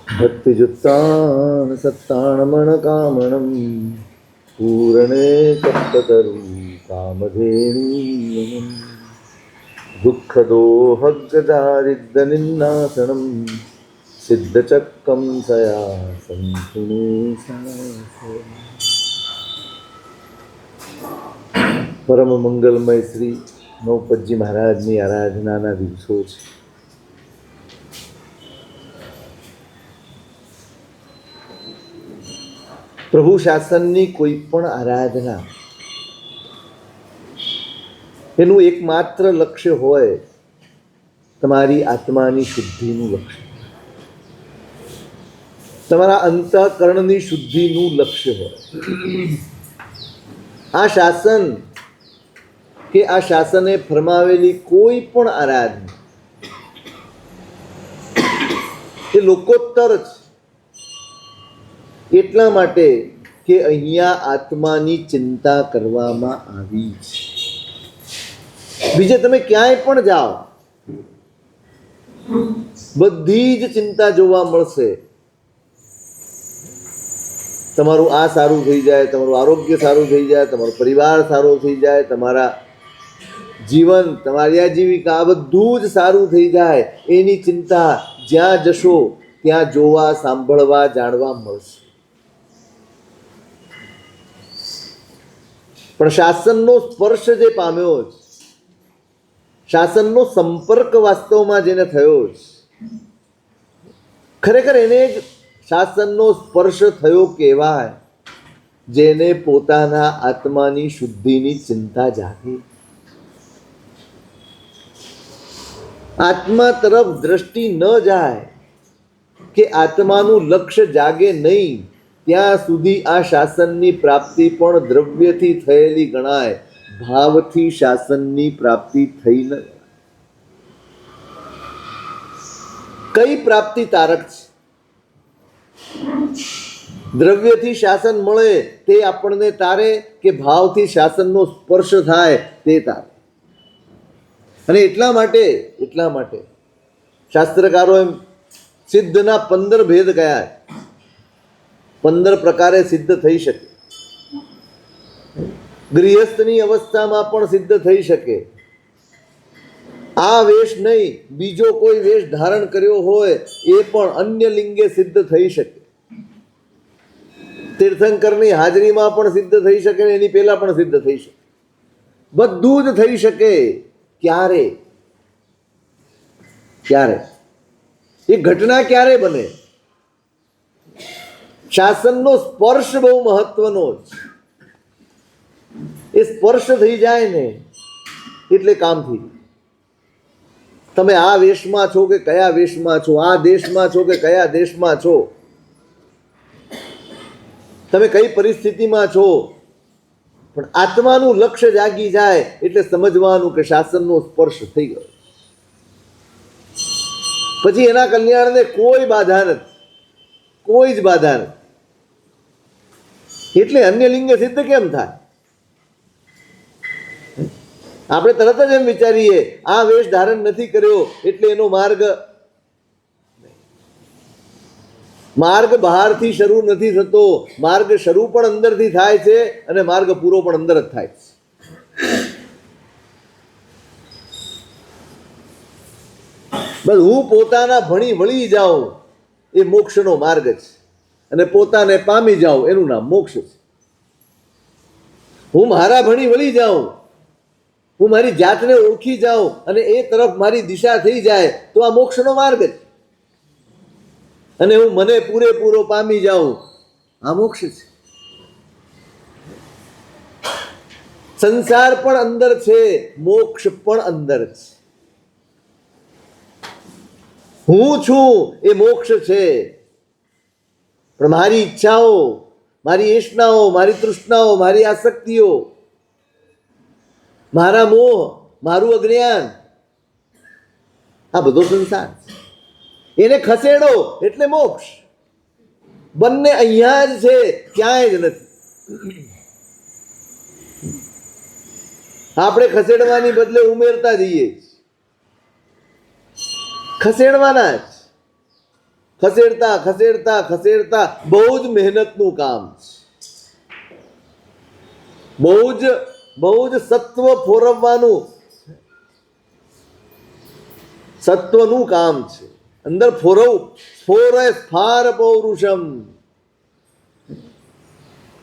भक्तियुक्तान् सत्ताणमणकामणं पूरणे कप्ततरुं कामधेनुम् दुःखदोहगदारिद्रनिन्नासनं सिद्धचक्रं सया संतुने પરમ મંગલમય શ્રી નવપતજી મહારાજની આરાધનાના દિવસો છે. પ્રભુ શાસનની કોઈ પણ આરાધના એનું એકમાત્ર લક્ષ્ય હોય તમારી આત્માની શુદ્ધિનું લક્ષ્ય, તમારા અંતઃકરણની શુદ્ધિનું લક્ષ્ય હોય. આ શાસન કે આ શાસને ફરમાવેલી કોઈ પણ આરાધના એ લોકોત્તર છે, એટલા માટે કે અહીંયા આત્માની ચિંતા કરવામાં આવી છે. બીજે તમે ક્યાંય પણ જાઓ બધી જ ચિંતા જોવા મળશે. તમારું આ સારું થઈ જાય, તમારું આરોગ્ય સારું થઈ જાય, તમારો પરિવાર સારો થઈ જાય, તમારા જીવન, તમારી આજીવિકા આ બધું જ સારું થઈ જાય, એની ચિંતા જ્યાં જશો ત્યાં જોવા, સાંભળવા, જાણવા મળશે. પણ શાસનનો સ્પર્શ જે પામ્યો છે, શાસનનો સંપર્ક વાસ્તવમાં જેને થયો છે, ખરેખર એને જ શાસનનો સ્પર્શ થયો કહેવાય, જેને પોતાના આત્માની શુદ્ધિની ચિંતા જાગે. આત્મા તરફ દ્રષ્ટિ ન જાય કે આત્માનું લક્ષ્ય જાગે નહીં, ત્યાં સુધી આ શાસનની પ્રાપ્તિ પણ દ્રવ્યથી થયેલી ગણાય, ભાવથી શાસનની પ્રાપ્તિ થઈ ન. કઈ પ્રાપ્તિ તારક છે? દ્રવ્યથી શાસન મળે તે આપણને તારે, કે ભાવથી શાસનનો સ્પર્શ થાય તે તારે? અને એટલા માટે શાસ્ત્રકારો એમ સિદ્ધના 15 ભેદ કયા, 15 પ્રકારે સિદ્ધ થઈ શકે. ગૃહસ્થની અવસ્થામાં પણ સિદ્ધ થઈ શકે. આ વેશ નહીં, બીજો કોઈ વેશ ધારણ કર્યો હોય એ પણ અન્ય લિંગે સિદ્ધ થઈ શકે. તીર્થંકરની હાજરીમાં પણ સિદ્ધ થઈ શકે, એની પહેલા પણ સિદ્ધ થઈ શકે. બધું જ થઈ શકે. ક્યારે? એ ઘટના ક્યારે બને? શાસનનો સ્પર્શ બહુ મહત્વનો છે. એ સ્પર્શ થઈ જાય ને એટલે કામ થઈ. તમે આ વેશમાં છો કે કયા વેશમાં છો, આ દેશમાં છો કે કયા દેશમાં છો, તમે કઈ પરિસ્થિતિમાં છો, પણ આત્માનું લક્ષ્ય જાગી જાય એટલે સમજવાનું કે શાસનનો સ્પર્શ થઈ ગયો. પછી એના કલ્યાણને કોઈ બાધા નથી, કોઈ જ બાધા નથી. એટલે અન્ય લિંગે સિદ્ધ કેમ થાય? આપણે તરત જ એમ વિચારીએ આ વેશ ધારણ નથી કર્યો એટલે એનો માર્ગ બહારથી શરૂ નથી થતો. માર્ગ શરૂ પણ અંદરથી થાય છે અને માર્ગ પૂરો પણ અંદર જ થાય છે. બસ હું પોતાના ભણી વળી જાઉં એ મોક્ષનો માર્ગ છે, અને પોતાને પામી જાઉં એનું નામ મોક્ષ છે. હું મારા ભણી વળી જાઉં, હું મારી જાતને ઓળખી જાઉં અને એ તરફ મારી દિશા થઈ જાય તો આ મોક્ષનો માર્ગ છે. અને હું મને પૂરેપૂરો પામી જાઉં, આ મોક્ષ છે. સંસાર પણ અંદર છે, મોક્ષ પણ અંદર છે. હું છું એ મોક્ષ છે. પણ મારી ઈચ્છાઓ, મારી એષ્ણાઓ, મારી તૃષ્ણાઓ, મારી આસક્તિઓ, મારા મોહ, મારું અજ્ઞાન, આ બધો સંસાર છે. એને ખસેડો એટલે મોક્ષ. બંને અહીંયા જ છે, ક્યાંય જ નથી. આપણે ખસેડવાની બદલે ઉમેરતા જઈએ, ખસેડવાના જ. ખસેડતા ખસેડતા ખસેડતા બહુ જ મહેનતનું કામ છે, બહુ જ સત્વ ફોરવવાનું, સત્વનું કામ છે. અંદર સ્ફોરય સ્ફાર પૌરુષમ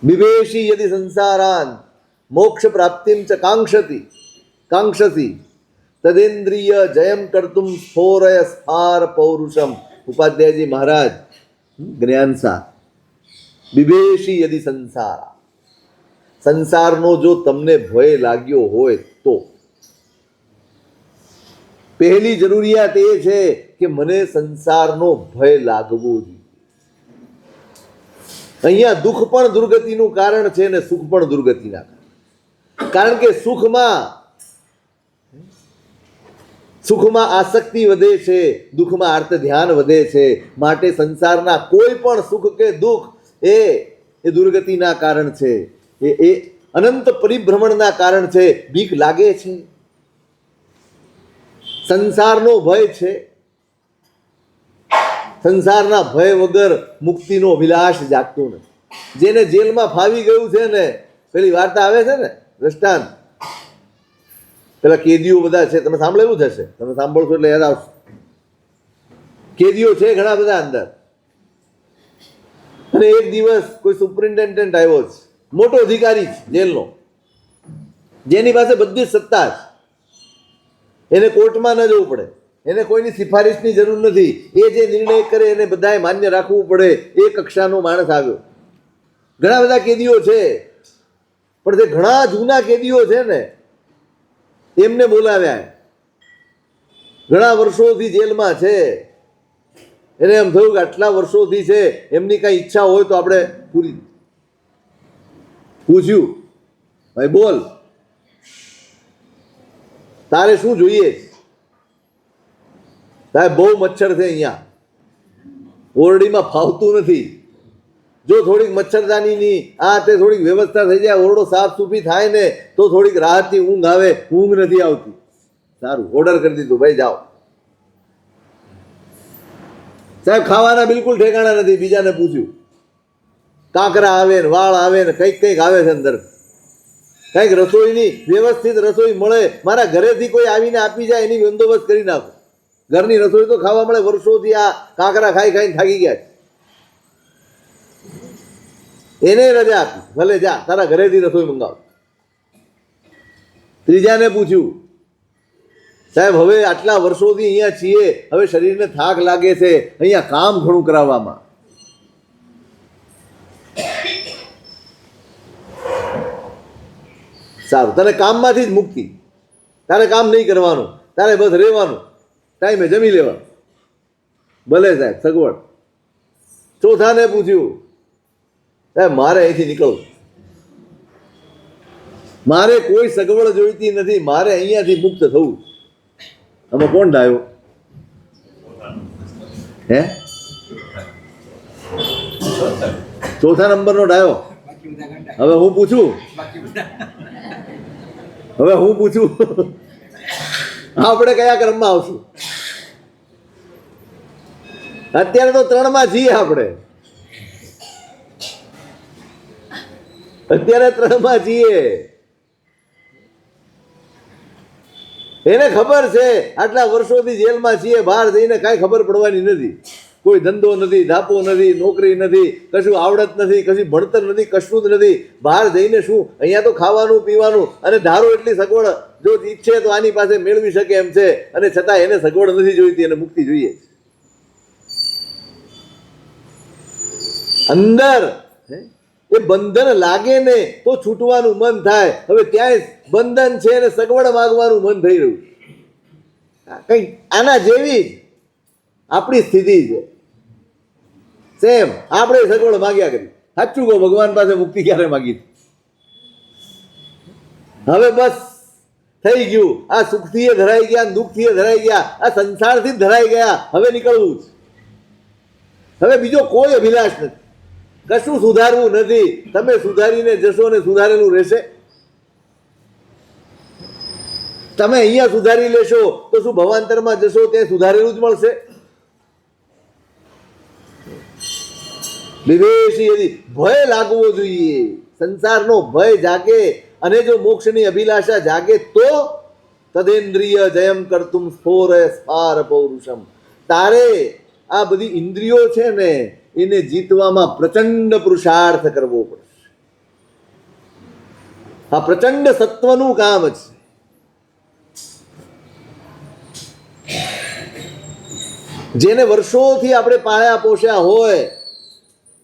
બિભેષી યદિ સંસારાન મોક્ષ પ્રાપ્તિમ ચ કાંક્ષસી તદેન્દ્રિય જયમ કર્તુમ સ્ફોરય સ્ફાર પૌરુષમ. ઉપાધ્યાયજી મહારાજ જ્ઞાનસા બિભેષી યદિ સંસારા, સંસારનો જો તમને ભય લાગ્યો હોય તો પહેલી જરૂરિયાત એ છે કે મને સંસારનો ભય લાગવો જોઈએ. અહીંયા દુઃખ પણ દુર્ગતિનું કારણ છે ને સુખ પણ દુર્ગતિના કારણ કે સુખમાં આસક્તિ વધે છે, દુઃખમાં આર્ત ધ્યાન વધે છે. માટે સંસારના કોઈ પણ સુખ કે દુઃખ એ દુર્ગતિના કારણ છે, એ અનંત પરિભ્રમણના કારણ છે. બીક લાગે છે, સંસારનો ભય છે. સંસારના ભય વગર મુક્તિનો અભિલાષ જાગતો નથી. જેને જેલમાં ફાવી ગયું છે ને, પેલી વાર્તા આવે છે ને દ્રષ્ટાંત, પેલા કેદીઓ બધા છે, તમે સાંભળેલું થશે, તમે સાંભળશો એટલે યાદ આવશે. કેદીઓ છે ઘણા બધા અંદર, અને એક દિવસ કોઈ સુપરિન્ટેન્ડન્ટ આવ્યો છે, મોટો અધિકારી છે જેલનો, જેની પાસે બધી જ સત્તા છે. એને કોર્ટમાં ન જવું પડે, એને કોઈની સિફારિશની જરૂર નથી. એ જે નિર્ણય કરે એને બધાએ માન્ય રાખવું પડે. એ કક્ષાનો માણસ આવ્યો. ઘણા બધા કેદીઓ છે, પણ જે ઘણા જૂના કેદીઓ છે ને એમને બોલાવ્યા. ઘણા વર્ષોથી જેલમાં છે, એને એમ થયું કે આટલા વર્ષોથી છે, એમની કઈ ઈચ્છા હોય તો આપણે પૂરી. પૂછ્યું, ભાઈ બોલ, તારે શું જોઈએ? સાહેબ બહુ મચ્છર છે અહીંયા, ઓરડીમાં ફાવતું નથી. જો થોડીક મચ્છરદાનીની આ તે થોડીક વ્યવસ્થા થઈ જાય, ઓરડો સાફ સૂફી થાય ને તો થોડીક રાહતથી ઊંઘ આવે. ઊંઘ નથી આવતી. સારું, ઓર્ડર કરી દીધું, ભાઈ જાઓ. સાહેબ ખાવાના બિલકુલ ઠેકાણા નથી. બીજાને પૂછ્યું, કાંકરા આવે ને વાળ આવે ને કંઈક આવે છે અંદર. કંઈક રસોઈની વ્યવસ્થિત રસોઈ મળે, મારા ઘરેથી કોઈ આવીને આપી જાય એની બંદોબસ્ત કરી નાખો. ઘરની રસોઈ તો ખાવા મળે, વર્ષોથી આ કાંકરા ખાઈ ખાઈને થાકી ગયા. એને રજા આપી, ભલે જા તારા ઘરેથી રસોઈ મંગાવ. ત્રીજાને પૂછ્યું, સાહેબ હવે આટલા વર્ષોથી અહીંયા છીએ, હવે શરીરને થાક લાગે છે, અહીંયા કામ ઘણું કરાવવામાં. સારું, તને કામમાંથી જ મુક્તિ, તારે કામ નહીં કરવાનું, તારે બસ રહેવાનું, ટાઈમે જમી લેવાનું. ભલે સાહેબ, સગવડ. ચોથાને પૂછ્યું, સાહેબ મારે અહીંથી નીકળવું, મારે કોઈ સગવડ જોઈતી નથી, મારે અહીંયાથી મુક્ત થવું. આમાં કોણ ડાયો? હે, ચોથા નંબરનો ડાયો. હવે હું પૂછું આપણે કયા ક્રમમાં આવશું? અત્યારે તો 3માં છીએ આપણે, અત્યારે 3માં છીએ. એને ખબર છે આટલા વર્ષોથી જેલમાં છીએ, બહાર જઈને કાંઈ ખબર પડવાની નથી. કોઈ ધંધો નથી, ધાપો નથી, નોકરી નથી, કશું આવડત નથી, કશું ભણતર નથી, કશું જ નથી. બહાર જઈને શું, અહીંયા તો ખાવાનું પીવાનું અને ધારો એટલી સગવડ જો ઈચ્છે તો આની પાસે મેળવી શકે એમ છે, અને છતાં એને સગવડ નથી જોઈતી, એને મુક્તિ જોઈએ. અંદર એ બંધન લાગે ને તો છૂટવાનું મન થાય. હવે ત્યાં બંધન છે ને સગવડ માગવાનું મન થઈ રહ્યું. કઈ આના જેવી આપણી સ્થિતિ છે. સેમ આપણે સગવડ માગ્યા કરી. સાચું કહો, ભગવાન પાસે મુક્તિ ક્યારે માગી? હવે બસ થઈ ગયું. આ સુખથી ધરાઈ ગયા, દુઃખથી ધરાઈ ગયા, આ સંસારથી જ ધરાઈ ગયા. હવે નીકળવું જ. હવે બીજો કોઈ અભિલાષ નથી, કશું સુધારવું નથી. તમે સુધારીને જશો ને સુધારેલું રહેશે? તમે અહીંયા સુધારી લેશો તો શું ભવાંતરમાં જશો ત્યાં સુધારેલું જ મળશે? વિવેશી યદિ ભય લાગવો જોઈએ, સંસારનો ભય જાગે અને જો મોક્ષની અભિલાષા જાગે તો તદેન્દ્રિય જયમ કરતુમ સ્ફોર સ્ફાર પૌરુષમ, તારે આ બધી ઇન્દ્રિયો છે ને એને જીતવામાં પ્રચંડ પુરુષાર્થ કરવો પડશે. આ પ્રચંડ સત્વનું કામ છે. જેને વર્ષોથી આપણે પાળ્યા પોષ્યા હોય,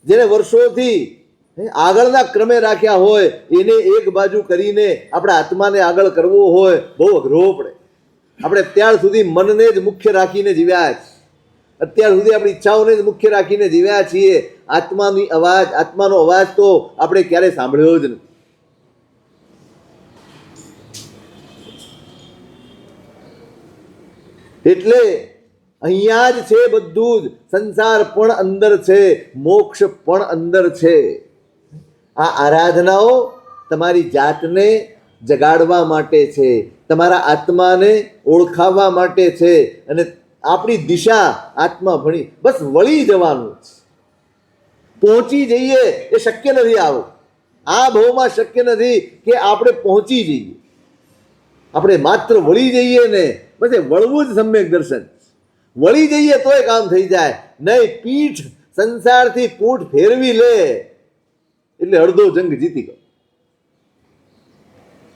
જેને વર્ષોથી આગળના ક્રમે રાખ્યા હોય, એને એક બાજુ કરીને આપણા આત્માને આગળ કરવો હોય બહુ અઘરો પડે. આપણે અત્યાર સુધી મનને જ મુખ્ય રાખીને જીવ્યા છે, અત્યાર સુધી આપણી ઈચ્છાઓને જ મુખ્ય રાખીને જીવ્યા છીએ. આત્માનો અવાજ તો આપણે ક્યારેય સાંભળ્યો જ નથી. એટલે અહીંયા જ છે બધું જ. સંસાર પણ અંદર છે, મોક્ષ પણ અંદર છે. આ આરાધનાઓ તમારી જાતને જગાડવા માટે છે, તમારા આત્માને ઓળખાવવા માટે છે. અને આપણી દિશા આત્મા ભણી બસ વળી જવાનું છે. પહોંચી જઈએ એ શક્ય નથી. આ ભાવમાં શક્ય નથી કે આપણે પહોંચી જઈએ. આપણે માત્ર વળી જઈએ ને બસ એ વળવું જ સમ્યક દર્શન. વળી જઈએ તોય કામ થઈ જાય, નહીં પીઠ સંસારથી પૂઠ ફેરવી લે એટલે અડધો જંગ જીતી ગયો.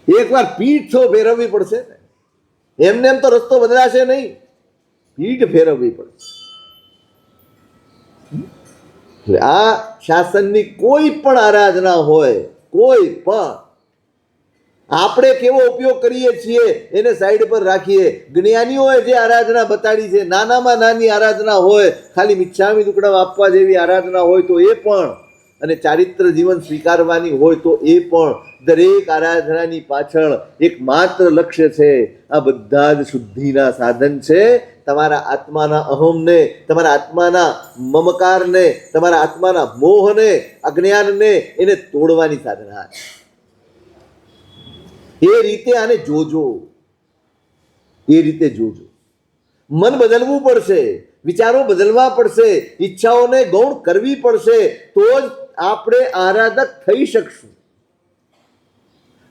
એકવાર પીઠ તો ફેરવવી પડશે ને, એમને એમ તો રસ્તો બદલાશે નહીં, પીઠ ફેરવવી પડશે. એટલે આ શાસનની કોઈ પણ આરાધના હોય, કોઈ પણ, આપણે કેવો ઉપયોગ કરીએ છીએ એને સાઈડ પર રાખીએ. જ્ઞાનીઓએ જે આરાધના બતાડી છે, નાનામાં નાની આરાધના હોય, ખાલી મિચ્છામી દુક્કડમ આપવા જેવી આરાધના હોય તો એ પણ, અને ચારિત્ર જીવન સ્વીકારવાની હોય તો એ પણ, દરેક આરાધનાની પાછળ એક માત્ર લક્ષ્ય છે. આ બધા જ શુદ્ધિના સાધન છે. તમારા આત્માના અહમને, તમારા આત્માના મમકારને, તમારા આત્માના મોહને, અજ્ઞાનને એને તોડવાની સાધના છે. એ રીતે આને જોજો, એ રીતે જોજો. મન બદલવું પડશે, વિચારો બદલવા પડશે, ઈચ્છાઓને ગૌણ કરવી પડશે, તો જ આપણે આરાધક થઈ શકશું.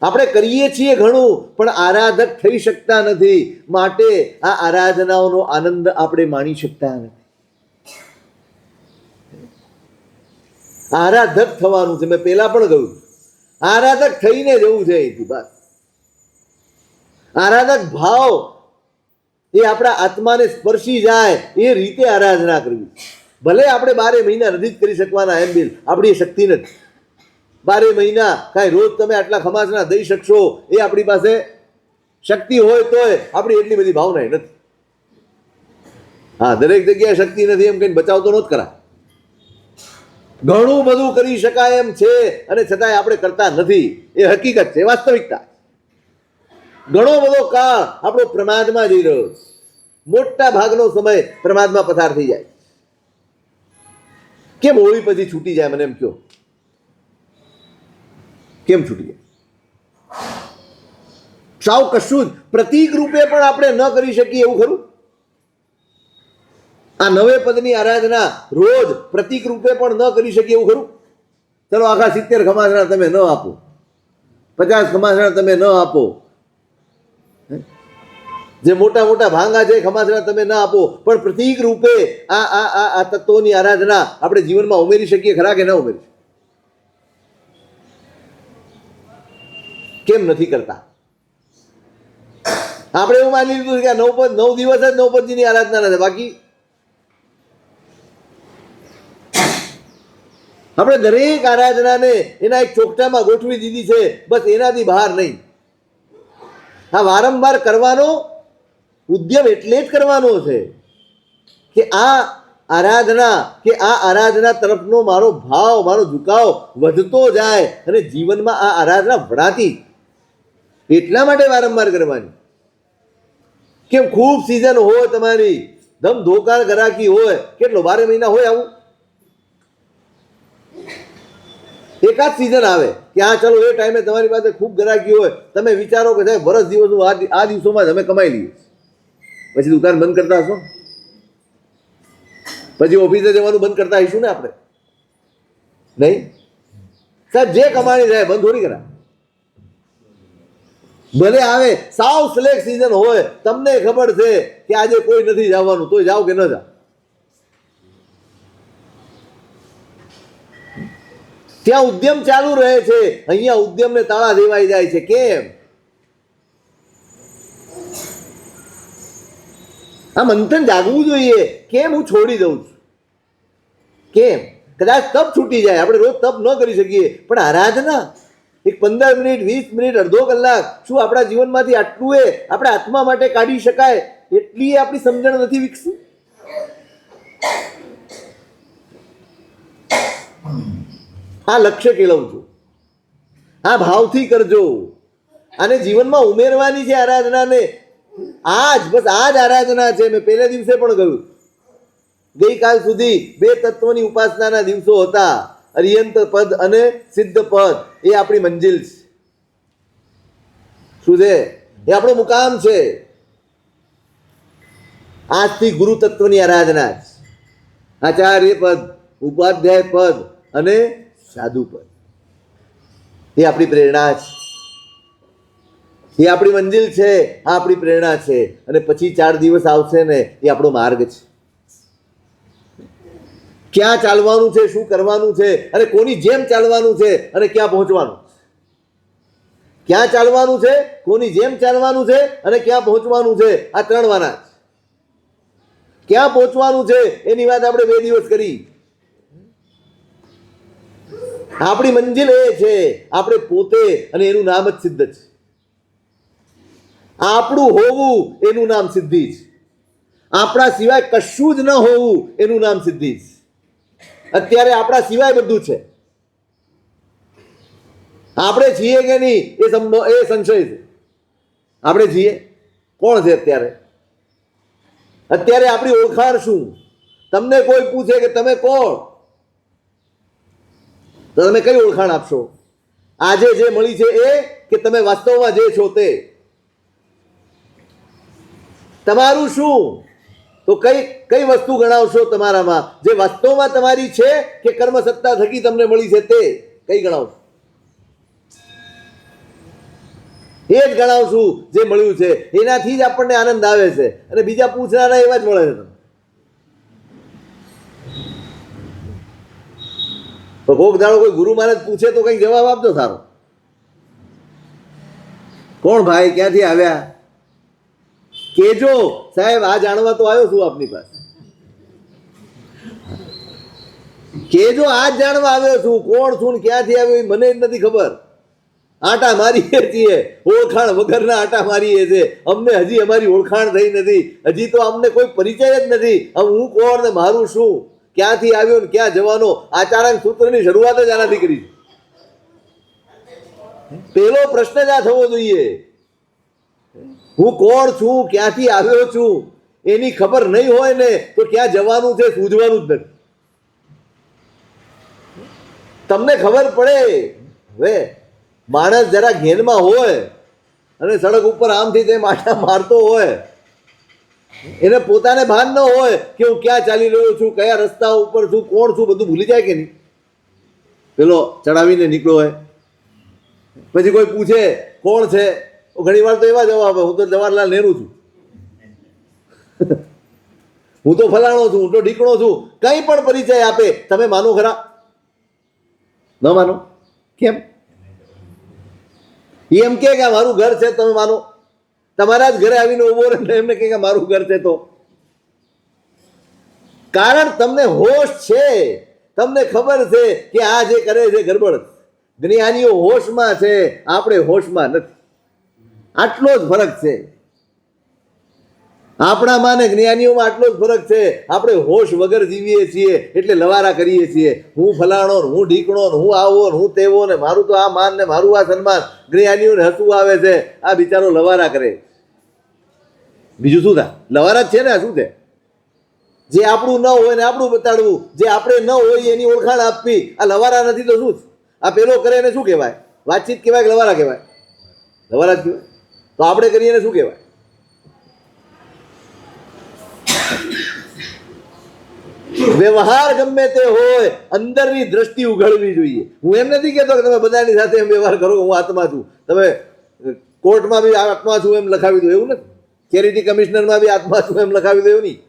આપણે કરીએ છીએ ઘણું પણ આરાધક થઈ શકતા નથી. માટે આ આરાધનાઓનો આનંદ આપણે માણી શકતા નથી. આરાધક થવાનું છે. મેં પહેલા પણ કહ્યું, આરાધક થઈને જવું છે અહીંથી. બસ આરાધક ભાવ એ આપણા આત્માને સ્પર્શી જાય એ રીતે આરાધના કરવી. ભલે આપણે 12 મહિના નથી જ કરી શકવાના, એમ બિલ આપણી શક્તિ નથી. 12 મહિના કાંઈ રોજ તમે આટલા ખમાસના દઈ શકશો એ આપણી પાસે શક્તિ હોય તોય આપણી એટલી બધી ભાવના નથી. હા, દરેક જગ્યાએ શક્તિ નથી એમ કહીને બચાવ તો નહોત કરા. ઘણું બધું કરી શકાય એમ છે અને છતાંય આપણે કરતા નથી. એ હકીકત છે, વાસ્તવિકતા. ઘણો બધો કાળ આપણો પ્રમાદમાં જઈ રહ્યો છે. મોટા ભાગનો સમય પ્રમાદમાં પસાર થઈ જાય. કેમ હોળી પછી છૂટી જાય? મને એમ કહો, કેમ છૂટી જાય? સાવ કશું જ પ્રતીક રૂપે પણ આપણે ન કરી શકીએ એવું ખરું? આ 9 પદની આરાધના રોજ પ્રતીક રૂપે પણ ન કરી શકીએ એવું ખરું? ચલો આખા 70 ખમાસણા તમે ન આપો, 50 ખમાસણા તમે ન આપો, જે મોટા મોટા ભાંગા છે ખમાસણા તમે ના આપો, પણ પ્રતીક રૂપે આ તત્વોની આરાધના આપણે જીવનમાં ઉમેરી શકીએ ખરા કે ના ઉમેરી? કેમ નથી કરતા? આપણે એવું માની લીધું કે 9 દિવસ જ 9 પદની આરાધના નથી, બાકી આપણે દરેક આરાધનાને એના એક ચોકટામાં ગોઠવી દીધી છે, બસ એનાથી બહાર નહીં. આ વારંવાર કરવાનો ઉદ્યમ એટલે જ કરવાનો છે કે આ આરાધના તરફનો મારો ભાવ, મારો ઝુકાવ વધતો જાય અને જીવનમાં આ આરાધના વળાતી. એટલા માટે વારંવાર કરવાની. કેમ ખૂબ સિઝન હોય તમારી, ધમધોકાર ગરાકી હોય, કેટલો 12 મહિના હોય આવું? એકાદ સિઝન આવે કે હા ચલો એ ટાઈમે તમારી પાસે ખૂબ ગરાકી હોય, તમે વિચારો કે સાહેબ વર્ષ દિવસનું આ દિવસોમાં જ અમે કમાઈ લઈએ, પછી દુકાન બંધ કરતા હશો, પછી ઓફિસે જવાનું બંધ કરતા હશું ને આપણે. નહીં સાહેબ, જે કમાણી જાય બંધ થોડી કરા. ભલે આવે સાવ સ્લેક સિઝન હોય, તમને ખબર છે કે આજે કોઈ નથી જવાનું, તો જાઓ કે ન જાઓ. ત્યાં ઉદ્યમ ચાલુ રહે છે, અહીંયા ઉદ્યમને તાળા દેવાઈ જાય છે. કેમ? આ મંથન જાગવું જોઈએ. કેમ હું છોડી દઉં છું? કેમ? કદાચ તપ છૂટી જાય, આપણે રોજ તપ ન કરી શકીએ, પણ આરાધના એક 15 મિનિટ, 20 મિનિટ, અડધો કલાક, શું આપણા જીવનમાંથી આટલું આપણા આત્મા માટે કાઢી શકાય? એટલી આપણી સમજણ નથી વિકસી. આ લક્ષ્ય કેળવું છું, આ ભાવથી કરજો. આને જીવનમાં ઉમેરવાની છે આરાધનાને. બસ આ જ આરાધના છે. મેં પહેલે દિવસે પણ કહ્યું, ગઈકાલ સુધી 2 તત્વની ઉપાસનાના દિવસો હતા, અરિયંત પદ અને સિદ્ધ પદ. એ આપણી મંજિલ છે. શું છે? એ આપણો મુકામ છે. આજથી ગુરુ તત્વની આરાધના છે. આચાર્ય પદ, ઉપાધ્યાય પદ અને સાધુ પદ, એ આપણી પ્રેરણા છે. એ આપણી મંજિલ છે, આ આપણી પ્રેરણા છે. અને પછી 4 દિવસ આવશે ને, એ આપણો માર્ગ છે. ક્યાં ચાલવાનું છે, શું કરવાનું છે, અને કોની જેમ ચાલવાનું છે, અને ક્યાં પહોંચવાનું. ક્યાં ચાલવાનું છે, કોની જેમ ચાલવાનું છે, અને ક્યાં પહોંચવાનું છે. આ 3 વાના છે. ક્યાં પહોંચવાનું છે એની વાત આપણે 2 દિવસ કરી. આપણી મંજિલ એ છે, આપણે પોતે, અને એનું નામ જ સિદ્ધ છે. આપણું હોવું એનું નામ સિદ્ધિ છે. આપણા સિવાય કશું જ ન હોવું એનું નામ સિદ્ધિ છે. અત્યારે આપણા સિવાય બધું છે. આપણે છીએ કે નહીં એ સંશય છે. આપણે છીએ? કોણ છે અત્યારે? અત્યારે આપણી ઓળખાણ શું? તમને કોઈ પૂછે કે તમે કોણ, તો તમે કઈ ઓળખાણ આપશો? આજે જે મળી છે એ, કે તમે વાસ્તવમાં જે છો તે? તમારું શું? તો કઈ વસ્તુ ગણાવશો તમારામાં જે વાસ્તવમાં તમારી છે, કે કર્મ સત્તા થકી તમને મળી છે તે? કઈ ગણાવશો? એ જ ગણાવશું જે મળ્યું છે. એનાથી જ આપણને આનંદ આવે છે, અને બીજા પૂછનારા એવા જ મળે છે. તો કોક દાડો કોઈ ગુરુ મહારાજ પૂછે તો કઈક જવાબ આપજો સારો. કોણ ભાઈ, ક્યાંથી આવ્યા? કેજો સાહેબ, આ જાણવા તો આવ્યો છું આપની પાસે. કેજો આ જ જાણવા આવ્યો છું. કોણ છું ને ક્યાંથી આવ્યો એ મને જ નથી ખબર. આટા મારીએ છીએ, ઓળખાણ વગરના આટા મારીએ છીએ. અમને હજી અમારી ઓળખાણ થઈ નથી. હજી તો અમને કોઈ પરિચય જ નથી. હવે હું કોણ ને મારું શું, ક્યાંથી આવ્યો ને ક્યાં જવાનો, આચાર્ય સૂત્રની શરૂઆત જ આનાથી કરી. પેલો પ્રશ્ન જ આ થવો જોઈએ. હું કોણ છું, ક્યાંથી આવ્યો છું, એની ખબર નહીં હોય ને તો ક્યાં જવાનું છે સૂઝવાનું જ નથી. તમને ખબર પડે. હવે માણસ જરા ઘેનમાં હોય અને સડક ઉપર આમથી તેમ આટા મારતો હોય, એને પોતાને ભાન ન હોય કે હું ક્યાં ચાલી રહ્યો છું, કયા રસ્તા ઉપર છું, કોણ છું, બધું ભૂલી જાય કે નહીં? પેલો ચડાવીને નીકળ્યો હોય, પછી કોઈ પૂછે કોણ છે, ઘણી વાર તો એવા જવાબ, હું તો જવાહરલાલ નહેરુ છું, હું તો ફલાણો છું, હું તો ઢીકણો છું. કંઈ પણ પરિચય આપે, તમે માનો ખરા? ન માનો. કેમ? એમ કે મારું ઘર છે, તમે માનો? તમારા જ ઘરે આવીને ઉભો રહે એમને કે મારું ઘર છે. તો કારણ તમને હોશ છે, તમને ખબર છે કે આ જે કરે છે ગરબડ. જ્ઞાનીઓ હોશમાં છે, આપણે હોશમાં નથી. આટલો જ ફરક છે આપણામાં ને જ્ઞાનીઓમાં. આટલો જ ફરક છે. આપણે હોશ વગર જીવીએ છીએ એટલે લવારા કરીએ છીએ. હું ફલાણો, હું ઢીકણો, હું આવો, હું તેવો, ને મારું તો આ માન ને મારું આ સન્માન. જ્ઞાનીઓને હસવું આવે છે, આ બિચારો લવારા કરે. બીજું શું થાય? લવારા જ છે ને. આ શું છે? જે આપણું ન હોય ને આપણું બતાડવું, જે આપણે ન હોય એની ઓળખાણ આપવી. આ લવારા નથી તો શું? આ પેલો કરે એને શું કહેવાય? વાતચીત કહેવાય કે લવારા કહેવાય? લવારા જ કહેવાય. તો આપણે કરીએ એને શું કહેવાય? વ્યવહાર ગમે તે હોય, અંદરની દ્રષ્ટિ ઉઘડવી જોઈએ. હું એમ નથી કહેતો કે તમે બધાની સાથે એમ વ્યવહાર કરો હું આત્મા છું, તમે કોર્ટમાં બી આત્મા છું એમ લખાવી દો, એવું નથી. ચેરિટી કમિશનરમાં બી આત્મા છું એમ લખાવી દો, એવું નહીં.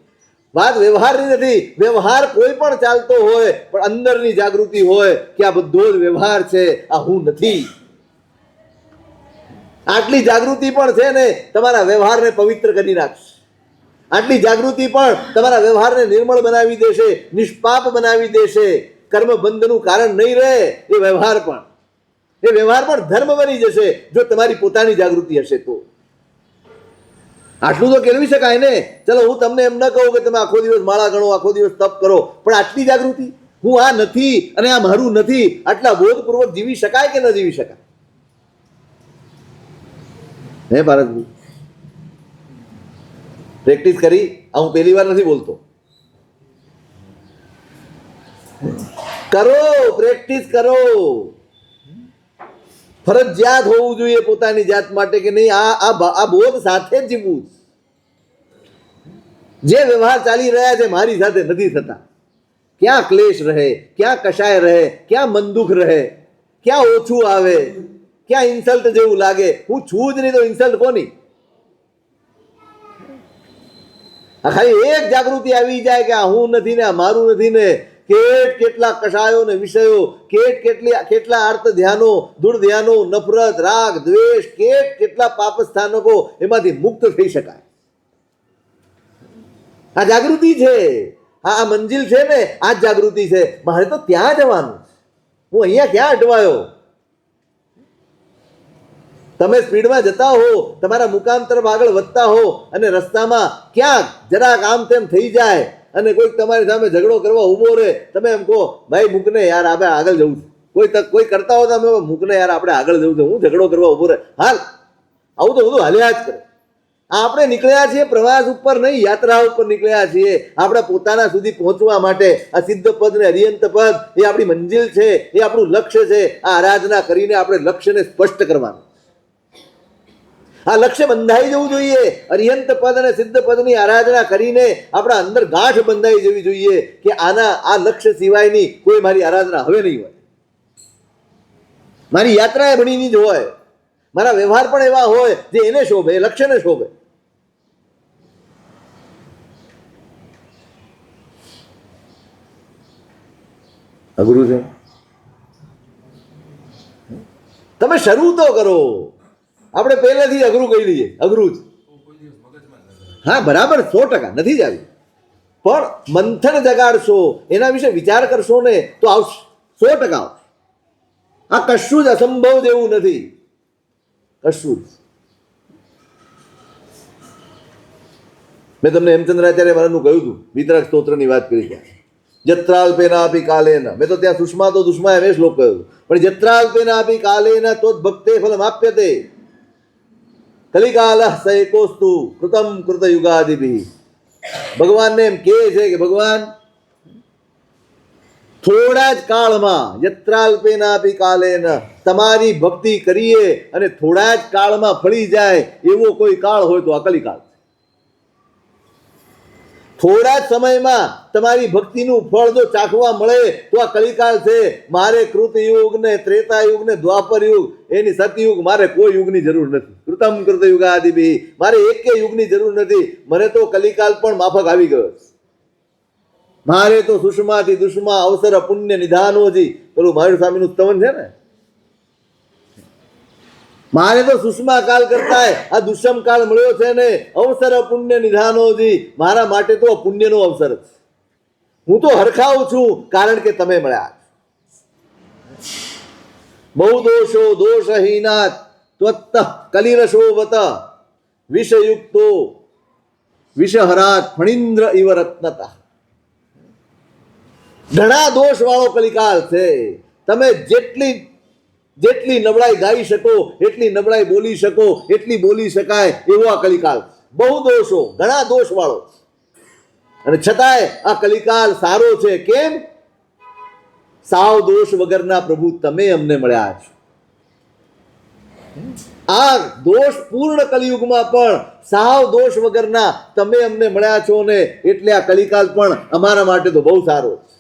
વાત વ્યવહારની નથી. વ્યવહાર કોઈ પણ ચાલતો હોય, પણ અંદરની જાગૃતિ હોય કે આ બધો જ વ્યવહાર છે, આ હું નથી. આટલી જાગૃતિ પણ છે ને તમારા વ્યવહારને પવિત્ર કરી નાખશે. આટલી જાગૃતિ પણ તમારા વ્યવહારને નિર્મળ બનાવી દેશે, નિષ્પાપ બનાવી દેશે. કર્મબંધનું કારણ નહીં રહે એ વ્યવહાર પણ ધર્મ બની જશે જો તમારી પોતાની જાગૃતિ હશે તો. આટલું તો કેળવી શકાય ને. ચલો હું તમને એમ ન કહું કે તમે આખો દિવસ માળા ગણો, આખો દિવસ તપ કરો, પણ આટલી જાગૃતિ, હું આ નથી અને આ મારું નથી, આટલા બોધપૂર્વક જીવી શકાય કે ન જીવી શકાય? હે ભારતભાઈ, પ્રેક્ટિસ કરી. આ હું પહેલી વાર નથી બોલતો. કરો, પ્રેક્ટિસ કરો. ફરજિયાત હોવું જોઈએ પોતાની જાત માટે કે નહીં, આ બોધ સાથે જ જીવવું. જે વ્યવહાર ચાલી રહ્યા છે મારી સાથે નથી થતા. ક્યાં ક્લેશ રહે, ક્યાં કશાય રહે, ક્યાં મન દુઃખ રહે, ક્યાં ઓછું આવે, ક્યાં ઇન્સલ્ટ જેવું લાગે. હું છું જ નહીં તો ઇન્સલ્ટ કોની? આ ખાલી એક જાગૃતિ આવી જાય કે આ હું નથી ને આ મારું નથી ને, કેટલા કષાયો ને વિષયો, કેટલા અર્થ ધ્યાનો, દુર ધ્યાનો, નફરત, રાગ, દ્વેષ, કેટલા પાપ સ્થાનકો, એમાંથી મુક્ત થઈ શકાય. આ જાગૃતિ છે. આ મંજિલ છે ને, આ જ જાગૃતિ છે. મારે તો ત્યાં જવાનું, હું અહીંયા ક્યાં અટવાયો? તમે સ્પીડમાં જતા હો, તમારા મુકામ તરફ આગળ વધતા હો, અને રસ્તામાં ક્યાંક જરાક આમ તેમ થઈ જાય અને કોઈક તમારી સામે ઝઘડો કરવા ઊભો રહે, તમે એમ કહો ભાઈ મૂકને યાર, આપણે આગળ જવું છે. કોઈ કરતા હો તમે મૂકને યાર, આપણે આગળ જવું છે, હું ઝઘડો કરવા ઊભો રહે. હાલ, આવું તો બધું હાલ્યા જ કરે. આપણે નીકળ્યા છીએ પ્રવાસ ઉપર નહીં, યાત્રા ઉપર નીકળ્યા છીએ. આપણે પોતાના સુધી પહોંચવા માટે આ સિદ્ધ પદ ને અરિયંત પદ એ આપણી મંજિલ છે, એ આપણું લક્ષ્ય છે. આ આરાધના કરીને આપણે લક્ષ્યને સ્પષ્ટ કરવાનું. આ લક્ષ્ય બંધાઈ જવું જોઈએ. અરિહંત પદ અને સિદ્ધ પદની આરાધના કરીને આપણા અંદર ગાંઠ બંધાઈ જવી જોઈએ કે આ લક્ષ્ય સિવાયની કોઈ મારી આરાધના હવે નહીં હોય. મારી યાત્રા એ ભણીની જ હોય, મારા વ્યવહાર પણ એવા હોય જે એને શોભે, લક્ષ્યને શોભે. અઘરું છે. તમે શરૂ તો કરો. આપણે પહેલેથી અઘરું કહી દઈએ, અઘરું જ. હા બરાબર, 100% નથી જ આવી, પણ મંથન જગાડશો, એના વિશે વિચાર કરશો ને તો આવશે, 100% આવશે. આ કશું જ અસંભવ જેવું નથી, કશું જ. મેં તમને હેમચંદ્રાચાર્ય મહારાજનું કહ્યું હતું, વિતરક સ્તોત્રની વાત કરી ત્યાં, જત્રાલ્પેના આપી કાલેન. મેં તો ત્યાં સુષ્મા તો દુષ્મા એમ શ્લોક કહ્યું, પણ જત્રાલ્પેના આપી કાલેન તો ભક્તે ફલમ આપ્યતે કલિકાલ સૈકોસ્તુ કૃતમ કૃત યુગાદિભિ. ભગવાનને એમ કહે છે કે ભગવાન થોડા જ કાળમાં, યત્રાલ્પેનાપી કાલેન, તમારી ભક્તિ કરીએ અને થોડા જ કાળમાં ફળી જાય એવો કોઈ કાળ હોય તો આ કલિકાળ. થોડા જ સમયમાં તમારી ભક્તિનું ફળ જો ચાખવા મળે તો આ કલિકાળ છે. મારે કૃતયુગ ને ત્રેતા યુગ ને દ્વાપર યુગ, એની સતયુગ, મારે કોઈ યુગની જરૂર નથી. કૃતમ કૃત યુગાદિભિ, મારે એકે યુગની જરૂર નથી. મને તો કલિકાલ પણ માફક આવી ગયો. મારે તો સુષ્માથી દુષ્મા અવસર પુણ્ય નિધાનોજી, પેલું મહાવીર સ્વામીનું સ્તવન છે ને, મારે તો સુષ્મા કાળ કરતા આ દુષ્મ કાળ મળ્યો છે ને, અવસર પુણ્ય નિધાનોજી, મારા માટે તો પુણ્યનો અવસર છે. હું તો હરખાઉં છું કારણ કે તમે મળ્યા. બહુ દોષો દોષહીનાત ત્વત્ત કલિરશોવત વિષયુક્તો વિષહરાત ફણીન્દ્ર ઇવ રત્નતા. ઘણા દોષ વાળો કલિકાળ છે. તમે જેટલી નબળાઈ ગાઈ શકો, એટલી નબળાઈ બોલી શકો, એટલી બોલી શકાય એવો આ કલિકાળ. બહુ દોષો, ઘણા દોષ વાળો, અને છતાંય આ કલિકાળ સારો છે. કેમ? સાવ દોષ વગરના પ્રભુ તમે અમને મળ્યા છો. આ દોષ પૂર્ણ કલિયુગમાં પણ સાવ દોષ વગરના તમે અમને મળ્યા છો ને એટલે આ કલિકાલ પણ અમારા માટે તો બહુ સારો છે.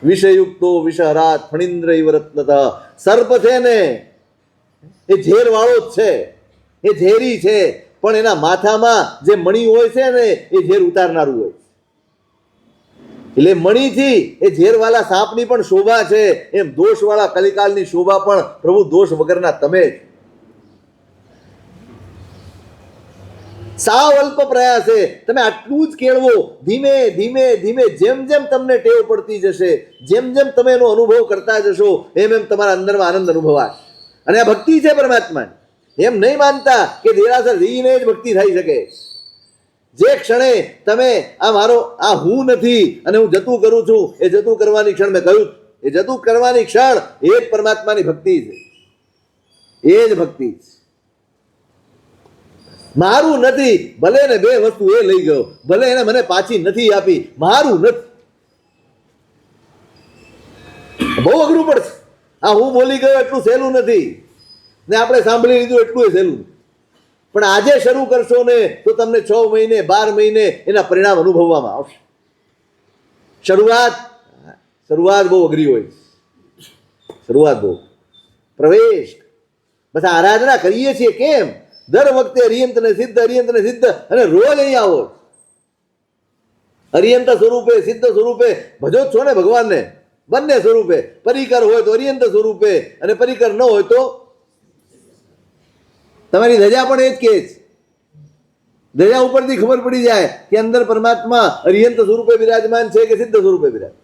વિષયુક્તો વિષહરાત ફણીન્દ્ર ઇવ રત્નતઃ. સર્પ છે ને એ ઝેર વાળો જ છે, એ ઝેરી છે, પણ એના માથામાં જે મણી હોય છે ને એ ઝેર ઉતારનારું હોય. એટલે મણીથી એ ઝેરવાળા સાપની પણ શોભા છે, એમ દોષવાળા કલિકાલની શોભા પણ પ્રભુ દોષ વગરના તમે જ. સાવ અલ્પ પ્રયાસે તમે આટલું જ કેળવો. ધીમે ધીમે ધીમે જેમ જેમ તમને ટેવ પડતી જશે, જેમ જેમ તમે એનો અનુભવ કરતા જશો, એમ એમ તમારા અંદરમાં આનંદ અનુભવાશે. અને આ ભક્તિ છે પરમાત્માની. એમ નહીં માનતા કે દેરાસર રહીને જ ભક્તિ થઈ શકે. જે ક્ષણે તમે આ મારો આ હું નથી અને હું જતું કરું છું, એ જતું કરવાની ક્ષણ મેં કહ્યું, એ જતું કરવાની ક્ષણ એ જ પરમાત્માની ભક્તિ છે, એ જ ભક્તિ છે. મારું નથી, ભલે ને બે વસ્તુ એ લઈ ગયો, ભલે એને મને પાછી નથી આપી, મારું નથી. બહુ અઘરું પડશે. આ હું બોલી ગયો એટલું સહેલું નથી ને આપણે સાંભળી લીધું એટલું એ સહેલું. પણ આજે શરૂ કરશો ને તો તમને 6 મહિને 12 મહિને એના પરિણામ અનુભવવામાં આવશે. શરૂઆત બહુ અઘરી હોય છે. શરૂઆત બહુ પ્રવેશ. બસ આરાધના કરીએ છીએ કેમ? દર વખતે અરિયંત ને સિદ્ધ અને રોજ અહીં આવો. અરિયંત સ્વરૂપે સિદ્ધ સ્વરૂપે ભજો છો ને ભગવાનને, બંને સ્વરૂપે. પરિકર હોય તો અરિયંત સ્વરૂપે અને પરિકર ન હોય તો તમારી ધજા પણ એ જ કે છે. ધજા ઉપરથી ખબર પડી જાય કે અંદર પરમાત્મા અરિયંત સ્વરૂપે બિરાજમાન છે કે સિદ્ધ સ્વરૂપે બિરાજ.